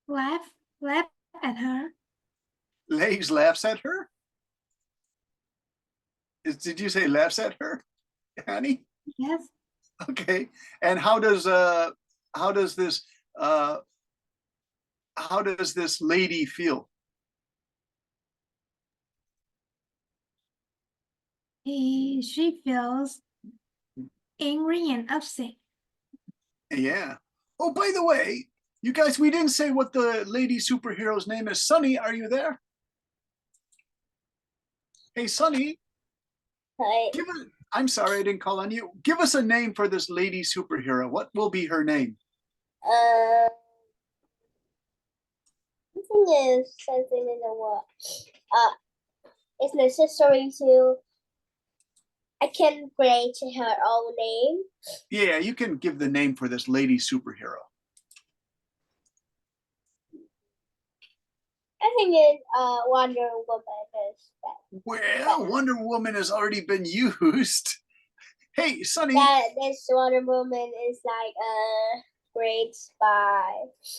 Speaker 3: Laugh at her.
Speaker 1: Legs laughs at her? Did you say laughs at her, Hanny?
Speaker 3: Yes.
Speaker 1: Okay. And how does this lady feel?
Speaker 3: She feels angry and upset.
Speaker 1: Yeah. Oh, by the way, you guys, we didn't say what the lady superhero's name is. Sunny, are you there? Hey, Sunny,
Speaker 2: Hey,
Speaker 1: I'm sorry I didn't call on you. Give us a name for this lady superhero. What will be her name?
Speaker 2: I think it's something in the world. It's necessary to
Speaker 5: I can create her own name.
Speaker 1: Yeah, you can give the name for this lady superhero.
Speaker 5: I think it's Wonder Woman is
Speaker 1: Well, Wonder Woman has already been used. Hey, Sonny,
Speaker 5: this Wonder Woman is like great spy.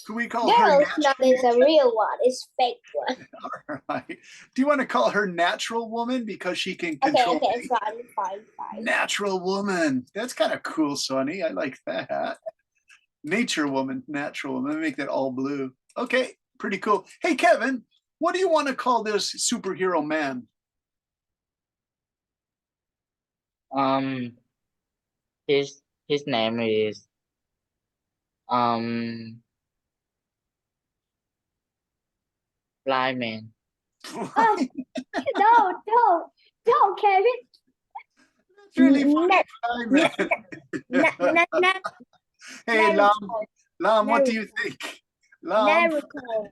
Speaker 1: can we call her
Speaker 5: No,
Speaker 1: natural?
Speaker 5: it's not. It's a real one. It's fake one.
Speaker 1: All right. Do you want to call her Natural Woman because she can
Speaker 5: Okay,
Speaker 1: control?
Speaker 5: okay, it's fine.
Speaker 1: Natural Woman. That's kind of cool, Sonny. I like that. Nature Woman, Natural Woman. Let me make that all blue. Okay, pretty cool. Hey, Kevin, what do you want to call this superhero man?
Speaker 6: His name is Flyman.
Speaker 8: No, Kevin.
Speaker 1: It's really funny,
Speaker 2: Nat-
Speaker 1: Flyman. Hey, Lam, what do you think? Lam,
Speaker 2: Naruto.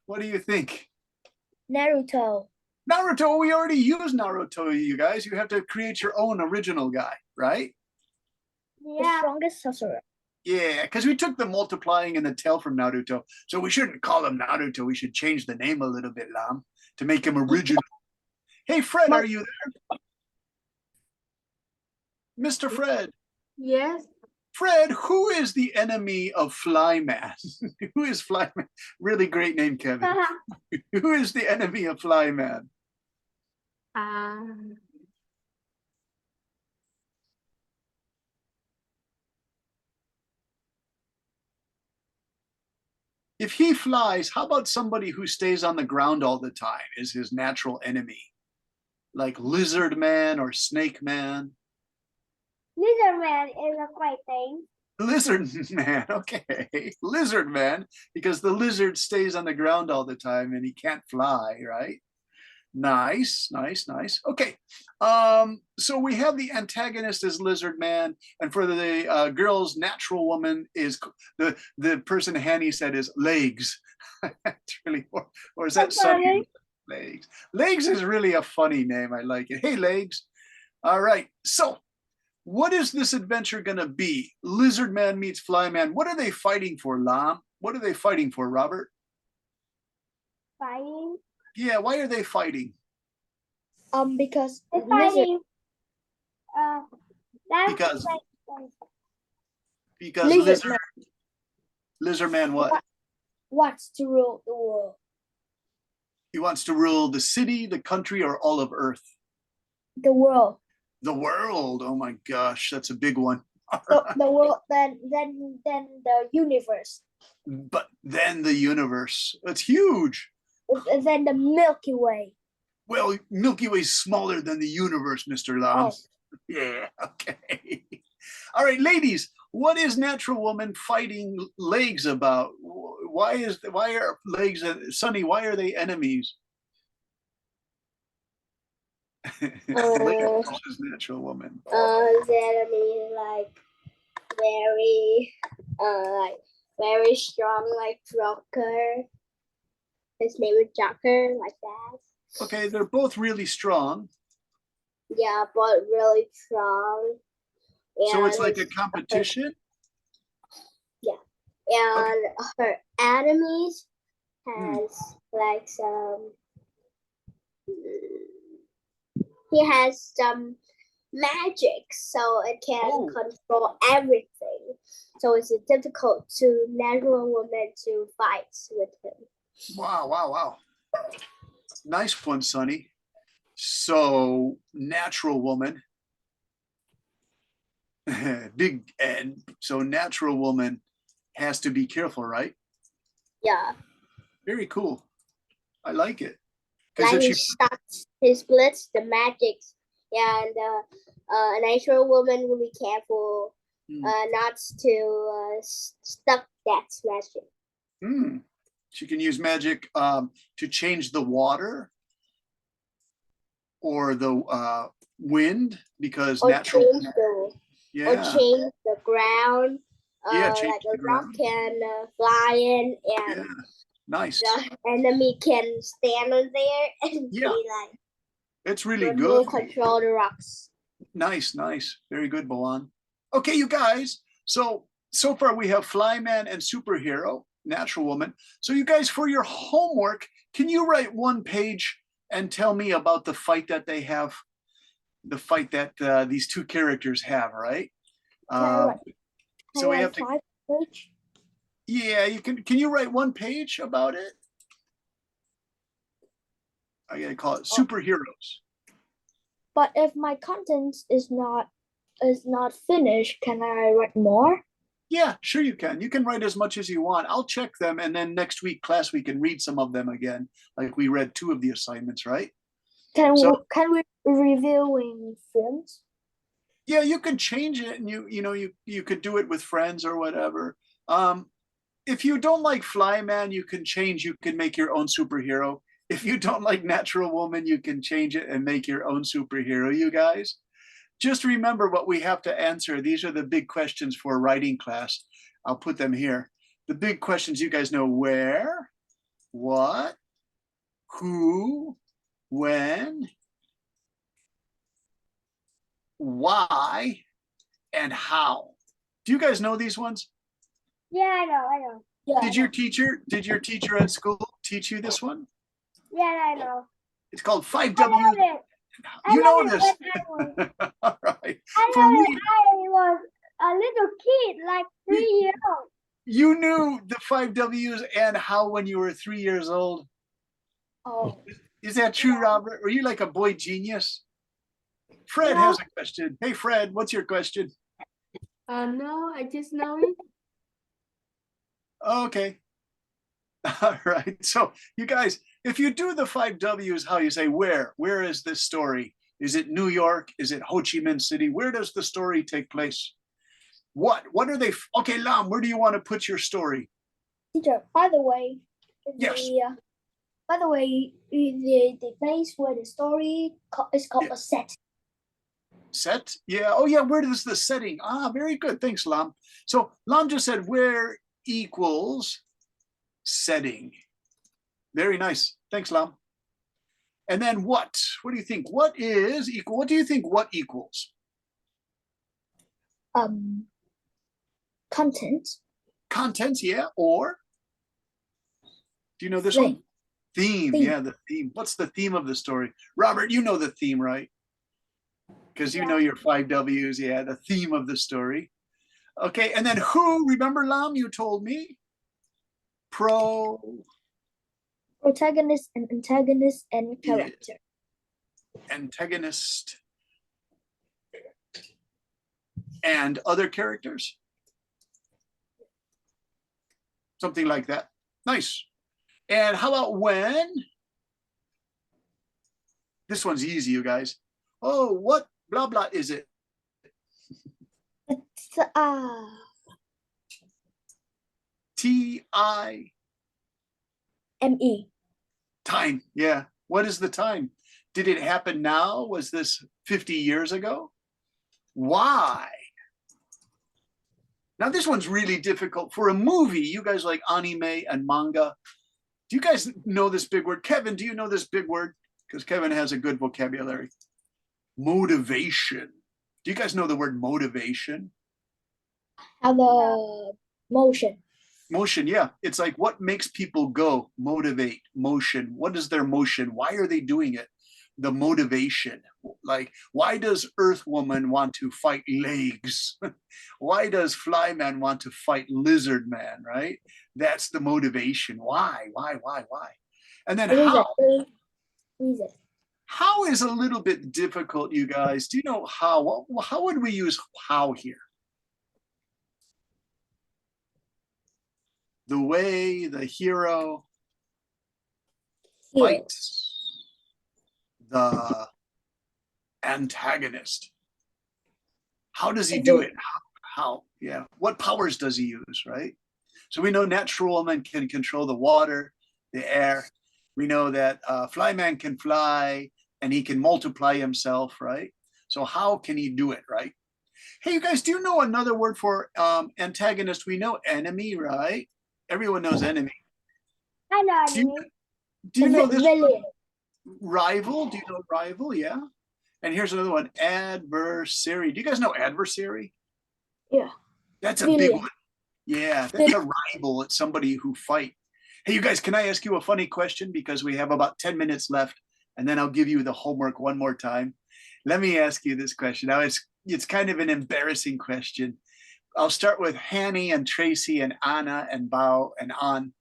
Speaker 1: what do you think?
Speaker 2: Naruto.
Speaker 1: Naruto, we already used Naruto, you guys. You have to create your own original guy, right?
Speaker 2: The
Speaker 8: Yeah.
Speaker 2: strongest sorcerer.
Speaker 1: Yeah, because we took the multiplying and the tail from Naruto. So we shouldn't call him Naruto. We should change the name a little bit, Lam, to make him original. Hey, Fred, are you there? Mr. Fred.
Speaker 7: Yes.
Speaker 1: Fred, who is the enemy of Flyman? Who is Flyman? Really great name, Kevin. Who is the enemy of Flyman? If he flies, how about somebody who stays on the ground all the time is his natural enemy? Like Lizard Man or Snake Man?
Speaker 8: Lizard Man is a great thing.
Speaker 1: Lizard Man, okay. Lizard Man, because the lizard stays on the ground all the time and he can't fly, right? Nice. Okay. So we have the antagonist as Lizard Man, and for the girls, Natural Woman is the person Hanny said is Legs. It's really, or is that Sunny? Legs. Legs is really a funny name. I like it. Hey, Legs. All right. So what is this adventure going to be? Lizard Man meets Fly Man. What are they fighting for, Lam? What are they fighting for, Robert?
Speaker 8: Fighting.
Speaker 1: Yeah, why are they fighting?
Speaker 2: Because
Speaker 8: They're
Speaker 2: lizard,
Speaker 8: fighting. That's
Speaker 1: Because
Speaker 2: Lizard Man
Speaker 1: Lizard Man what?
Speaker 2: wants to rule the world.
Speaker 1: He wants to rule the city, the country, or all of Earth.
Speaker 2: The world.
Speaker 1: The world. Oh my gosh, that's a big one.
Speaker 2: The world. Then the universe.
Speaker 1: But then the universe. That's huge.
Speaker 2: Then the Milky Way.
Speaker 1: Well, Milky Way's smaller than the universe, Mr. Lam.
Speaker 2: Oh.
Speaker 1: Yeah, okay. All right, ladies, what is Natural Woman fighting Legs about? Why are Legs, Sunny, why are they enemies? Legs versus Natural Woman.
Speaker 5: The enemy like very strong, like Joker. His name is Joker, like that.
Speaker 1: Okay, they're both really strong.
Speaker 5: Yeah, but really strong.
Speaker 1: So it's
Speaker 5: And
Speaker 1: like a competition?
Speaker 5: and her enemies has like some. He has some magic, so it can control everything. So it's difficult to Natural Woman to fight with him.
Speaker 1: Wow. Nice one, Sonny. So, Natural Woman. Big and so Natural Woman has to be careful, right?
Speaker 5: Yeah.
Speaker 1: Very cool. I like it.
Speaker 5: Like
Speaker 1: Because
Speaker 5: he
Speaker 1: if she
Speaker 5: shuts, he splits the magics, and a Natural Woman will be careful not to stuck that magic.
Speaker 1: She can use magic to change the water or the wind, because
Speaker 5: Or
Speaker 1: natural.
Speaker 5: or change the ground.
Speaker 1: Change
Speaker 5: Like
Speaker 1: the
Speaker 5: a rock
Speaker 1: ground.
Speaker 5: can fly in, and
Speaker 1: Nice.
Speaker 5: the enemy can stand on there and be like
Speaker 1: It's really
Speaker 5: remote
Speaker 1: good.
Speaker 5: control the rocks.
Speaker 1: Nice, nice. Very good, Bolan. Okay, you guys. So far we have Flyman and Superhero, Natural Woman. So you guys, for your homework, can you write one page and tell me about the fight that they have? The fight that these two characters have, right? So we have to.
Speaker 2: 5 page?
Speaker 1: Yeah, you can. Can you write one page about it? I gotta call it superheroes.
Speaker 2: But if my content is not finished, can I write more?
Speaker 1: Yeah, sure you can. You can write as much as you want. I'll check them, and then next week class we can read some of them again. Like we read 2 of the assignments, right?
Speaker 2: Can we reviewing films?
Speaker 1: Yeah, you can change it, and you could do it with friends or whatever. If you don't like Flyman, you can change. You can make your own superhero. If you don't like Natural Woman, you can change it and make your own superhero, you guys. Just remember what we have to answer. These are the big questions for writing class. I'll put them here. The big questions, you guys know: where, what, who, when, why, and how. Do you guys know these ones?
Speaker 8: Yeah, I know.
Speaker 2: Yeah.
Speaker 1: Did your teacher at school teach you this one?
Speaker 8: Yeah, I know.
Speaker 1: It's called 5
Speaker 8: I
Speaker 1: W.
Speaker 8: love it.
Speaker 1: You know this. All right. For me,
Speaker 8: I was a little kid, like 3 years old.
Speaker 1: you knew the 5 W's and how when you were 3 years old.
Speaker 2: Oh,
Speaker 1: Is that true, Robert? Were you like a boy genius? Fred has a question. Hey, Fred, what's your question?
Speaker 7: No, I just know it.
Speaker 1: Okay. All right. So you guys, if you do the 5 W's, how you say where? Where is this story? Is it New York? Is it Ho Chi Minh City? Where does the story take place? What are they? Okay, Lam, where do you want to put your story?
Speaker 2: teacher, by the way,
Speaker 1: Yes.
Speaker 2: the place where the story is called a set.
Speaker 1: Set? Yeah. Oh, yeah. Where does the setting? Ah, very good. Thanks, Lam. So Lam just said where equals setting. Very nice. Thanks, Lam. And then what? What do you think? What is equal? What do you think what equals?
Speaker 2: Content.
Speaker 1: Contents, yeah. Or do you know this
Speaker 2: Theme.
Speaker 1: one? Theme. Yeah, the theme. What's the theme of the story? Robert, you know the theme, right? Because you know your 5 W's. Yeah, the theme of the story. Okay, and then who? Remember, Lam, you told me?
Speaker 2: Protagonist and antagonist and character.
Speaker 1: Antagonist and other characters. Something like that. Nice. And how about when? This one's easy, you guys. Oh, what blah blah is it?
Speaker 2: It's
Speaker 1: T-I-M-E. Time. Yeah. What is the time? Did it happen now? Was this 50 years ago? Why? Now, this one's really difficult. For a movie, you guys like anime and manga. Do you guys know this big word? Kevin, do you know this big word? Because Kevin has a good vocabulary. Motivation. Do you guys know the word motivation?
Speaker 2: the motion.
Speaker 1: Motion, yeah. It's like what makes people go, motivate, motion. What is their motion? Why are they doing it? The motivation. Like, why does Earth Woman want to fight legs? Why does Flyman want to fight Lizard Man, right? That's the motivation. Why? And then how?
Speaker 2: Reason.
Speaker 1: How is a little bit difficult, you guys. Do you know how? How would we use how here? The way the hero fights the antagonist. How does he do it? How? Yeah. What powers does he use, right? So we know Natural Woman can control the water, the air. We know that Flyman can fly and he can multiply himself, right? So how can he do it, right? Hey, you guys, do you know another word for antagonist? We know enemy, right? Everyone knows enemy.
Speaker 8: I know.
Speaker 1: Do you know this?
Speaker 2: Villain.
Speaker 1: Rival? Do you know rival? Yeah. And here's another one, adversary. Do you guys know adversary?
Speaker 2: Yeah.
Speaker 1: That's a big
Speaker 2: Villain.
Speaker 1: one. Yeah, that's a rival. It's somebody who fight. Hey, you guys, can I ask you a funny question? Because we have about 10 minutes left, and then I'll give you the homework one more time. Let me ask you this question. Now, it's kind of an embarrassing question. I'll start with Hanny and Tracy and Anna and Bao and An.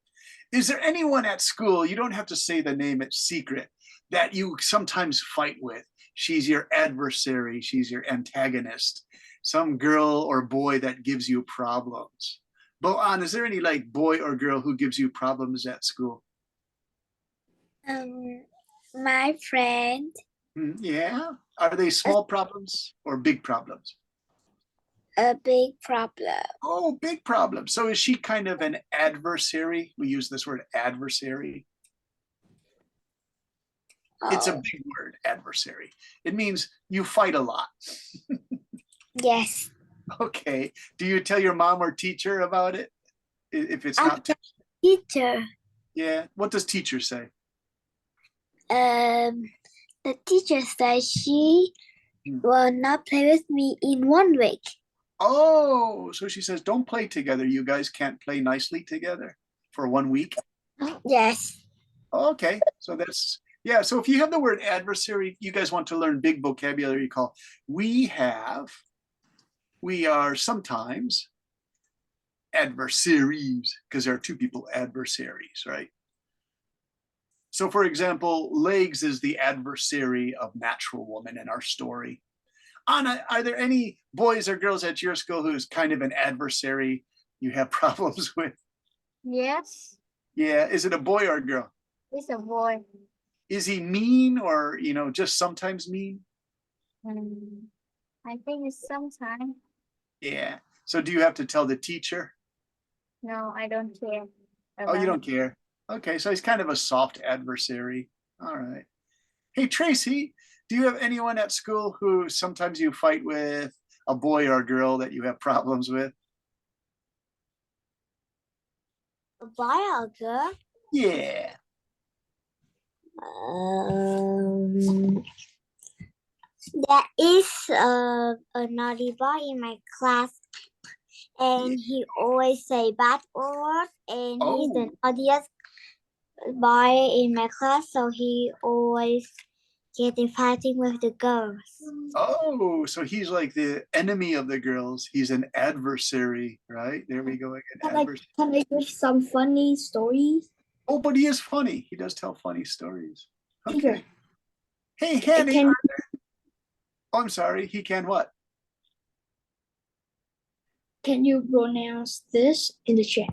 Speaker 1: Is there anyone at school, you don't have to say the name, it's secret, that you sometimes fight with? She's your adversary, she's your antagonist, some girl or boy that gives you problems. Bo-An, is there any like boy or girl who gives you problems at school?
Speaker 5: My friend.
Speaker 1: Yeah. Are they small problems or big problems?
Speaker 5: A big problem.
Speaker 1: Oh, big problem. So is she kind of an adversary? We use this word adversary. It's a big word, adversary. It means you fight a lot.
Speaker 5: Yes.
Speaker 1: Okay. Do you tell your mom or teacher about it? If it's not
Speaker 5: Teacher.
Speaker 1: Yeah. What does teacher say?
Speaker 5: The teacher says she will not play with me in 1 week.
Speaker 1: Oh, so she says, don't play together. You guys can't play nicely together for 1 week.
Speaker 5: Yes.
Speaker 1: Okay. So that's, yeah. So if you have the word adversary, you guys want to learn big vocabulary call. We are sometimes adversaries because there are two people adversaries, right? So for example, Legs is the adversary of Natural Woman in our story. Anna, are there any boys or girls at your school who's kind of an adversary you have problems with?
Speaker 4: Yes,
Speaker 1: Yeah, is it a boy or a girl?
Speaker 4: it's a boy.
Speaker 1: Is he mean or, just sometimes mean?
Speaker 4: I think it's sometime.
Speaker 1: Yeah. So do you have to tell the teacher?
Speaker 4: No, I don't care.
Speaker 1: Oh, you
Speaker 4: about
Speaker 1: don't care. Okay, so he's kind of a soft adversary. All right. Hey, Tracy, do you have anyone at school who sometimes you fight with, a boy or a girl that you have problems with?
Speaker 5: A boy or girl?
Speaker 1: Yeah.
Speaker 5: There is a naughty boy in my class, and he always say bad words, and he's the naughtiest boy in my class, so he always getting fighting with the girls.
Speaker 1: Oh, so he's like the enemy of the girls. He's an adversary, right? There we go again.
Speaker 2: Can I give some funny stories?
Speaker 1: Oh, but he is funny. He does tell funny stories.
Speaker 2: Teacher.
Speaker 1: Okay. Hey, Hanny.
Speaker 2: Can,
Speaker 1: Oh, I'm sorry. He can what?
Speaker 2: can you pronounce this in the chat?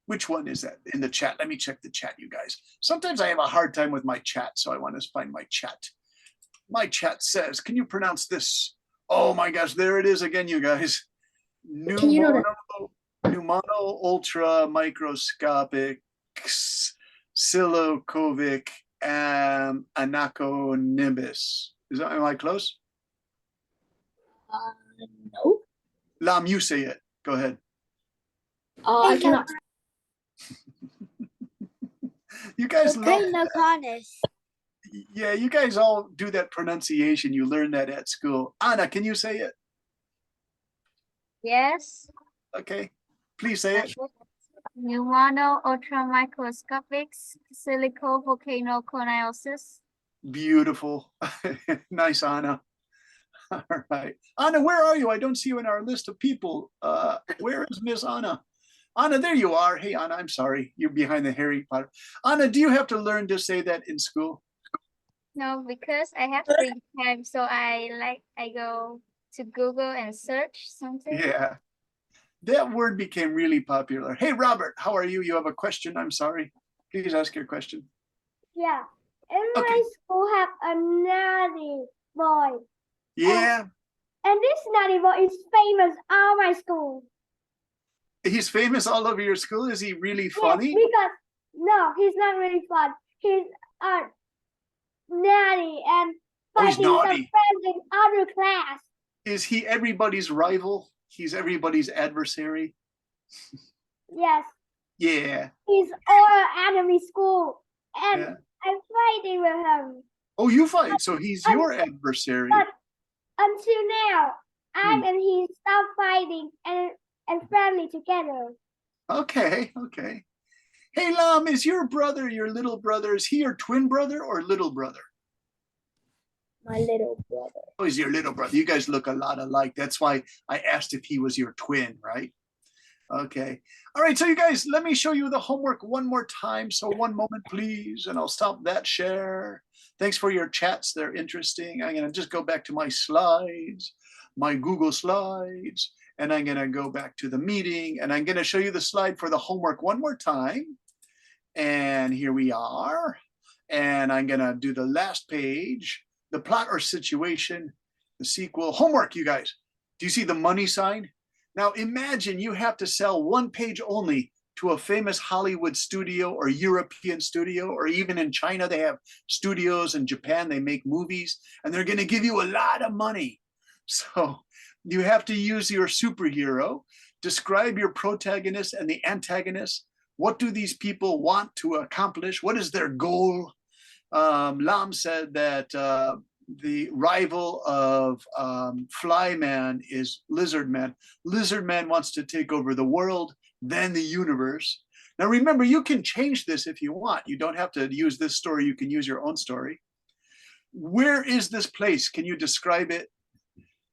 Speaker 1: Which one is that in the chat? Let me check the chat, you guys. Sometimes I have a hard time with my chat, so I want to find my chat. My chat says, can you pronounce this? Oh my gosh, there it is again, you guys.
Speaker 2: Can you know that?
Speaker 1: Pneumono ultra microscopic silocovic anaconimbus. Am I close?
Speaker 2: No.
Speaker 1: Lam, you say it. Go ahead.
Speaker 2: I cannot.
Speaker 1: You guys love
Speaker 5: honest.
Speaker 1: Yeah, you guys all do that pronunciation. You learn that at school. Anna, can you say it?
Speaker 4: Yes.
Speaker 1: Okay, please say it.
Speaker 4: Pneumono ultramicroscopic silicovolcanoconiosis.
Speaker 1: Beautiful. Nice, Anna. All right. Anna, where are you? I don't see you in our list of people. Where is Miss Anna? Anna, there you are. Hey, Anna, I'm sorry. You're behind the Harry Potter. Anna, do you have to learn to say that in school?
Speaker 4: No, because I have free time, so I go to Google and search something.
Speaker 1: Yeah. That word became really popular. Hey, Robert, how are you? You have a question? I'm sorry. Please ask your question.
Speaker 8: Yeah. In my school have a naughty boy.
Speaker 1: Yeah.
Speaker 8: And this naughty boy is famous all my school.
Speaker 1: He's famous all over your school. Is he really funny?
Speaker 8: Yes, because no, he's not really fun. He's naughty and fighting some friends in other class.
Speaker 1: Is he everybody's rival? He's everybody's adversary?
Speaker 8: Yes.
Speaker 1: Yeah.
Speaker 8: He's our enemy school. And I'm fighting with him.
Speaker 1: Oh, you fight. So he's your adversary.
Speaker 8: But until now, I
Speaker 1: Hmm.
Speaker 8: and he stop fighting and friendly together.
Speaker 1: Okay, okay. Hey, Lam, is your brother, your little brother, is he your twin brother or little brother?
Speaker 2: My little brother.
Speaker 1: Oh, he's your little brother. You guys look a lot alike. That's why I asked if he was your twin, right? Okay. All right. So you guys, let me show you the homework one more time. So one moment, please, and I'll stop that share. Thanks for your chats. They're interesting. I'm going to just go back to my slides, my Google slides, and I'm going to go back to the meeting, and I'm going to show you the slide for the homework one more time. And here we are. And I'm going to do the last page, the plot or situation, the sequel. Homework, you guys. Do you see the money sign? Now imagine you have to sell one page only to a famous Hollywood studio or European studio, or even in China, they have studios. In Japan, they make movies, and they're going to give you a lot of money. So you have to use your superhero, describe your protagonist and the antagonist. What do these people want to accomplish? What is their goal? Lam said that the rival of Flyman is Lizardman. Lizardman wants to take over the world, then the universe. Now remember, you can change this if you want. You don't have to use this story. You can use your own story. Where is this place? Can you describe it?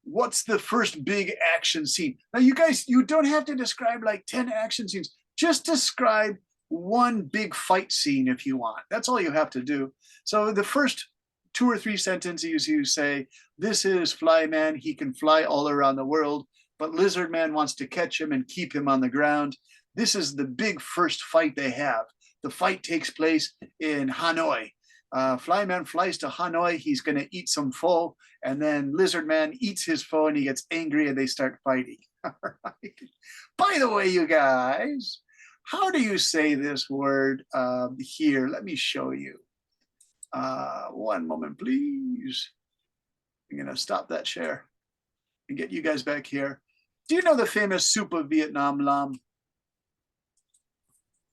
Speaker 1: What's the first big action scene? Now you guys, you don't have to describe like 10 action scenes. Just describe one big fight scene if you want. That's all you have to do. So the first 2 or 3 sentences you say, this is Flyman, he can fly all around the world, but Lizardman wants to catch him and keep him on the ground. This is the big first fight they have. The fight takes place in Hanoi. Flyman flies to Hanoi, he's gonna eat some pho, and then Lizardman eats his pho and he gets angry and they start fighting. All right. By the way, you guys, how do you say this word here? Let me show you. One moment, please. I'm going to stop that share and get you guys back here. Do you know the famous soup of Vietnam, Lam?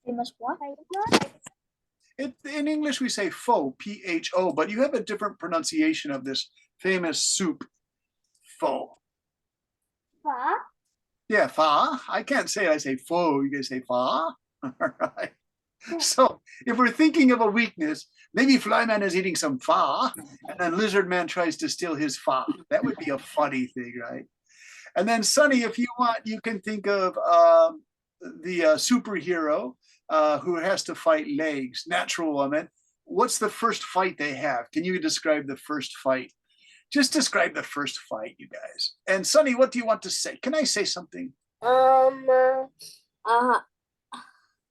Speaker 2: Famous what?
Speaker 1: In English, we say pho, P-H-O, but you have a different pronunciation of this famous soup, pho.
Speaker 8: Pho?
Speaker 1: Yeah, pho. I can't say it. I say pho. You guys say pho. All right. So if we're thinking of a weakness, maybe Flyman is eating some pho, and then Lizardman tries to steal his pho. That would be a funny thing, right? And then Sunny, if you want, you can think of the superhero who has to fight legs, Natural Woman. What's the first fight they have? Can you describe the first fight? Just describe the first fight, you guys. And Sunny, what do you want to say? Can I say something?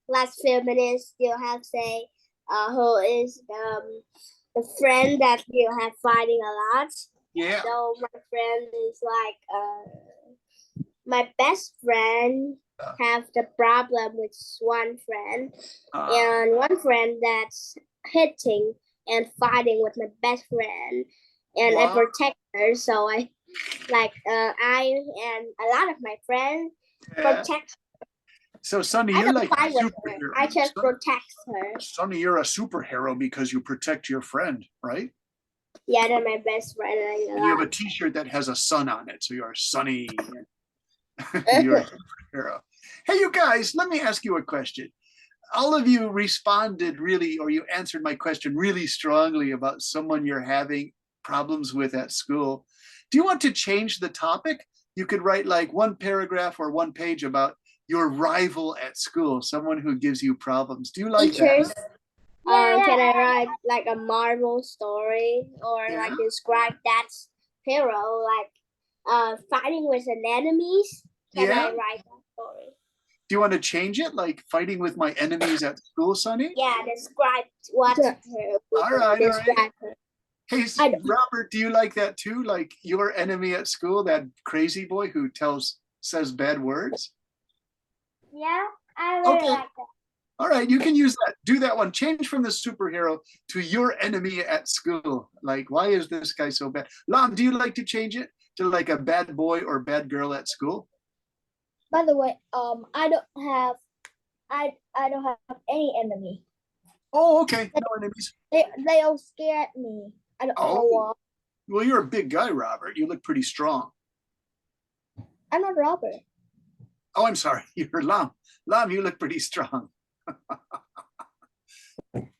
Speaker 5: Last few minutes you have say who is the friend that you have fighting a lot.
Speaker 1: Yeah.
Speaker 5: So my friend is like my best friend have the problem with one friend, and one friend that's hitting and fighting with my best friend, and I protect her. So I and a lot of my friends protect.
Speaker 1: So Sunny,
Speaker 5: I
Speaker 1: you're
Speaker 5: don't
Speaker 1: like a
Speaker 5: fight with her.
Speaker 1: superhero.
Speaker 5: I just protect her.
Speaker 1: Sonny, you're a superhero because you protect your friend, right?
Speaker 5: Yeah, they're my best friend.
Speaker 1: And you have a T-shirt that has a sun on it, so you're Sunny. You're a superhero. Hey, you guys, let me ask you a question. All of you responded really, or you answered my question really strongly about someone you're having problems with at school. Do you want to change the topic? You could write like one paragraph or one page about your rival at school, someone who gives you problems. Do you like
Speaker 5: Teachers,
Speaker 1: that?
Speaker 5: can I write like a Marvel story or like describe that hero like fighting with an enemies? Can I write that story?
Speaker 1: Do you want to change it, like fighting with my enemies at school, Sonny?
Speaker 5: Yeah, describe what her.
Speaker 1: All right.
Speaker 5: Her.
Speaker 1: Hey, Robert, do you like that too? Like your enemy at school, that crazy boy who says bad words?
Speaker 8: Yeah, I really like that.
Speaker 1: All right, you can use that. Do that one. Change from the superhero to your enemy at school. Like, why is this guy so bad? Lam, do you like to change it to like a bad boy or bad girl at school?
Speaker 2: By the way, I don't have any enemy.
Speaker 1: Oh, okay. No enemies.
Speaker 2: They all scared me. I don't know
Speaker 1: Oh.
Speaker 2: why.
Speaker 1: Well, you're a big guy, Robert. You look pretty strong.
Speaker 2: I'm not Robert.
Speaker 1: Oh, I'm sorry. You're Lam. Lam, you look pretty strong.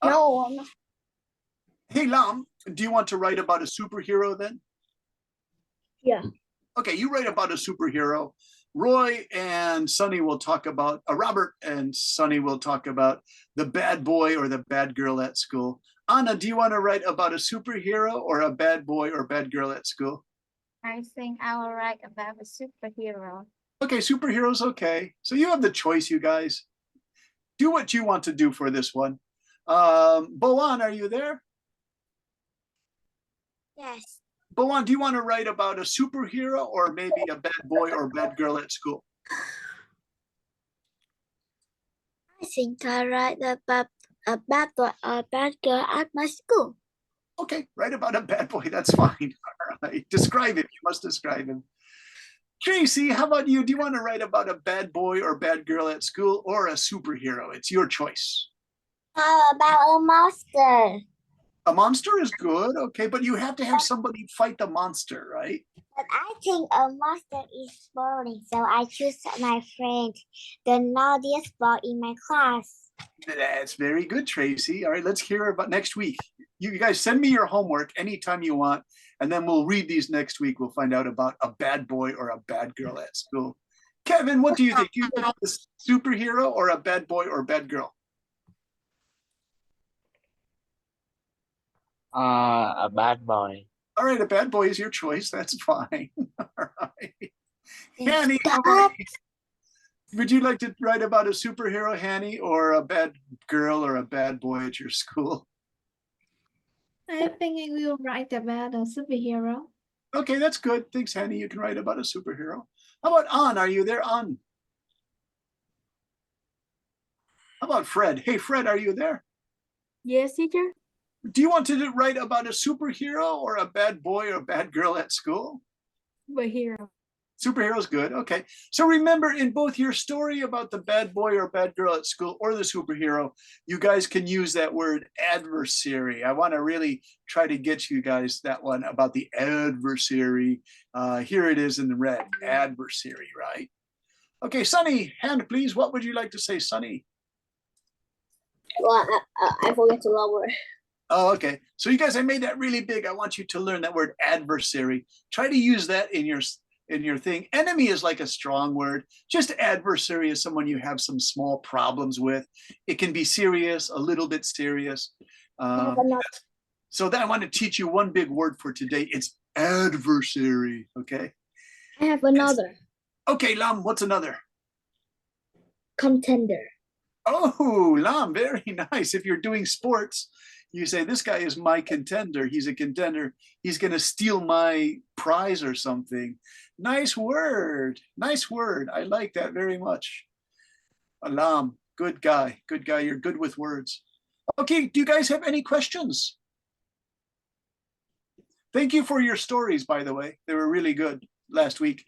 Speaker 2: No, I'm not.
Speaker 1: Hey, Lam, do you want to write about a superhero then?
Speaker 2: Yeah.
Speaker 1: Okay, you write about a superhero. Roy and Sonny will talk about, Robert and Sonny will talk about the bad boy or the bad girl at school. Anna, do you want to write about a superhero or a bad boy or bad girl at school?
Speaker 4: I think I will write about a superhero.
Speaker 1: Okay, superheroes, okay. So you have the choice, you guys. Do what you want to do for this one. Boan, are you there?
Speaker 8: Yes.
Speaker 1: Boan, do you want to write about a superhero or maybe a bad boy or bad girl at school?
Speaker 8: I think I write about a bad boy or bad girl at my school.
Speaker 1: Okay, write about a bad boy, that's fine. All right, describe him, you must describe him. Tracy, how about you? Do you want to write about a bad boy or bad girl at school or a superhero? It's your choice.
Speaker 8: How about a monster?
Speaker 1: A monster is good, okay, but you have to have somebody fight the monster, right?
Speaker 8: But I think a monster is boring, so I choose my friend, the naughtiest boy in my class.
Speaker 1: That's very good, Tracy. All right, let's hear about next week. You guys send me your homework anytime you want, and then we'll read these next week. We'll find out about a bad boy or a bad girl at school. Kevin, what do you think? You want a superhero or a bad boy or bad girl?
Speaker 6: A bad boy.
Speaker 1: All right, a bad boy is your choice. That's fine. All right. Hanny, how about you? Would you like to write about a superhero, Hanny, or a bad girl or a bad boy at your school?
Speaker 3: I think I will write about a superhero.
Speaker 1: Okay, that's good. Thanks, Hanny. You can write about a superhero. How about An? Are you there, An? How about Fred? Hey, Fred, are you there?
Speaker 7: Yes, teacher.
Speaker 1: Do you want to write about a superhero or a bad boy or a bad girl at school?
Speaker 7: Superhero.
Speaker 1: Superhero's good. Okay. So remember, in both your story about the bad boy or bad girl at school or the superhero, you guys can use that word adversary. I want to really try to get you guys that one about the adversary. Here it is in the red, adversary, right? Okay, Sonny, hand please. What would you like to say, Sonny?
Speaker 5: Well, I forget to lower.
Speaker 1: Oh, okay. So you guys, I made that really big. I want you to learn that word adversary. Try to use that in your thing. Enemy is like a strong word. Just adversary is someone you have some small problems with. It can be serious, a little bit serious. So that I want to teach you one big word for today. It's adversary. Okay.
Speaker 2: I have another.
Speaker 1: Okay, Lam, what's another?
Speaker 2: Contender.
Speaker 1: Oh, Lam, very nice. If you're doing sports, you say, this guy is my contender. He's a contender. He's going to steal my prize or something. Nice word. Nice word. I like that very much. Alam, good guy. Good guy. You're good with words. Okay, do you guys have any questions? Thank you for your stories, by the way. They were really good last week.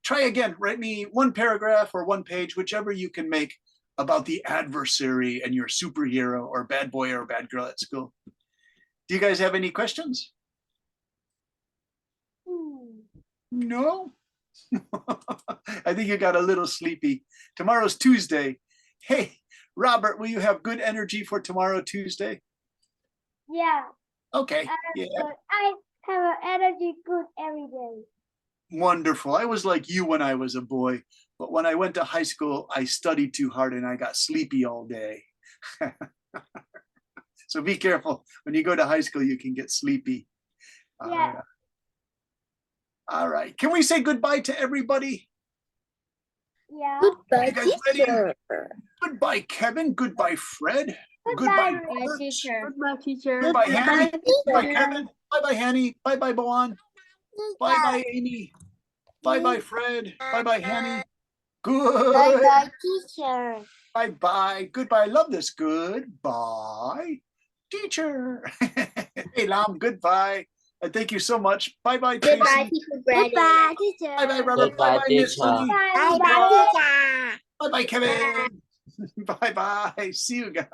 Speaker 1: Try again. Write me one paragraph or one page, whichever you can make, about the adversary and your superhero or bad boy or bad girl at school. Do you guys have any questions? No? I think you got a little sleepy. Tomorrow's Tuesday. Hey, Robert, will you have good energy for tomorrow, Tuesday?
Speaker 8: Yeah.
Speaker 1: Okay. Yeah.
Speaker 8: I have an energy good every day.
Speaker 1: Wonderful. I was like you when I was a boy, but when I went to high school, I studied too hard and I got sleepy all day. So be careful. When you go to high school, you can get sleepy.
Speaker 8: Yeah.
Speaker 1: All right. Can we say goodbye to everybody?
Speaker 8: Yeah.
Speaker 2: Goodbye,
Speaker 1: You guys ready?
Speaker 2: teacher.
Speaker 1: Goodbye, Kevin. Goodbye, Fred.
Speaker 8: Goodbye,
Speaker 1: Robert.
Speaker 4: Teacher.
Speaker 7: Goodbye, teacher.
Speaker 1: Goodbye, Hanny. Goodbye,
Speaker 2: teacher.
Speaker 1: Kevin. Bye-bye, Hanny. Bye-bye, Boan. Bye-bye, Amy. Bye-bye, Fred. Bye-bye, Hanny. Good.
Speaker 8: Bye, teacher.
Speaker 1: Bye-bye. Goodbye. I love this. Goodbye, teacher. Hey, Lam. Goodbye. And thank you so much. Bye-bye, Tracy.
Speaker 5: Goodbye, teacher Brady.
Speaker 8: Goodbye, teacher.
Speaker 1: Bye-bye, Robert.
Speaker 6: Goodbye,
Speaker 1: Bye-bye, Miss
Speaker 6: teacher.
Speaker 1: Sunny.
Speaker 8: Bye, teacher.
Speaker 1: Bye-bye, Kevin. Bye-bye. See you guys.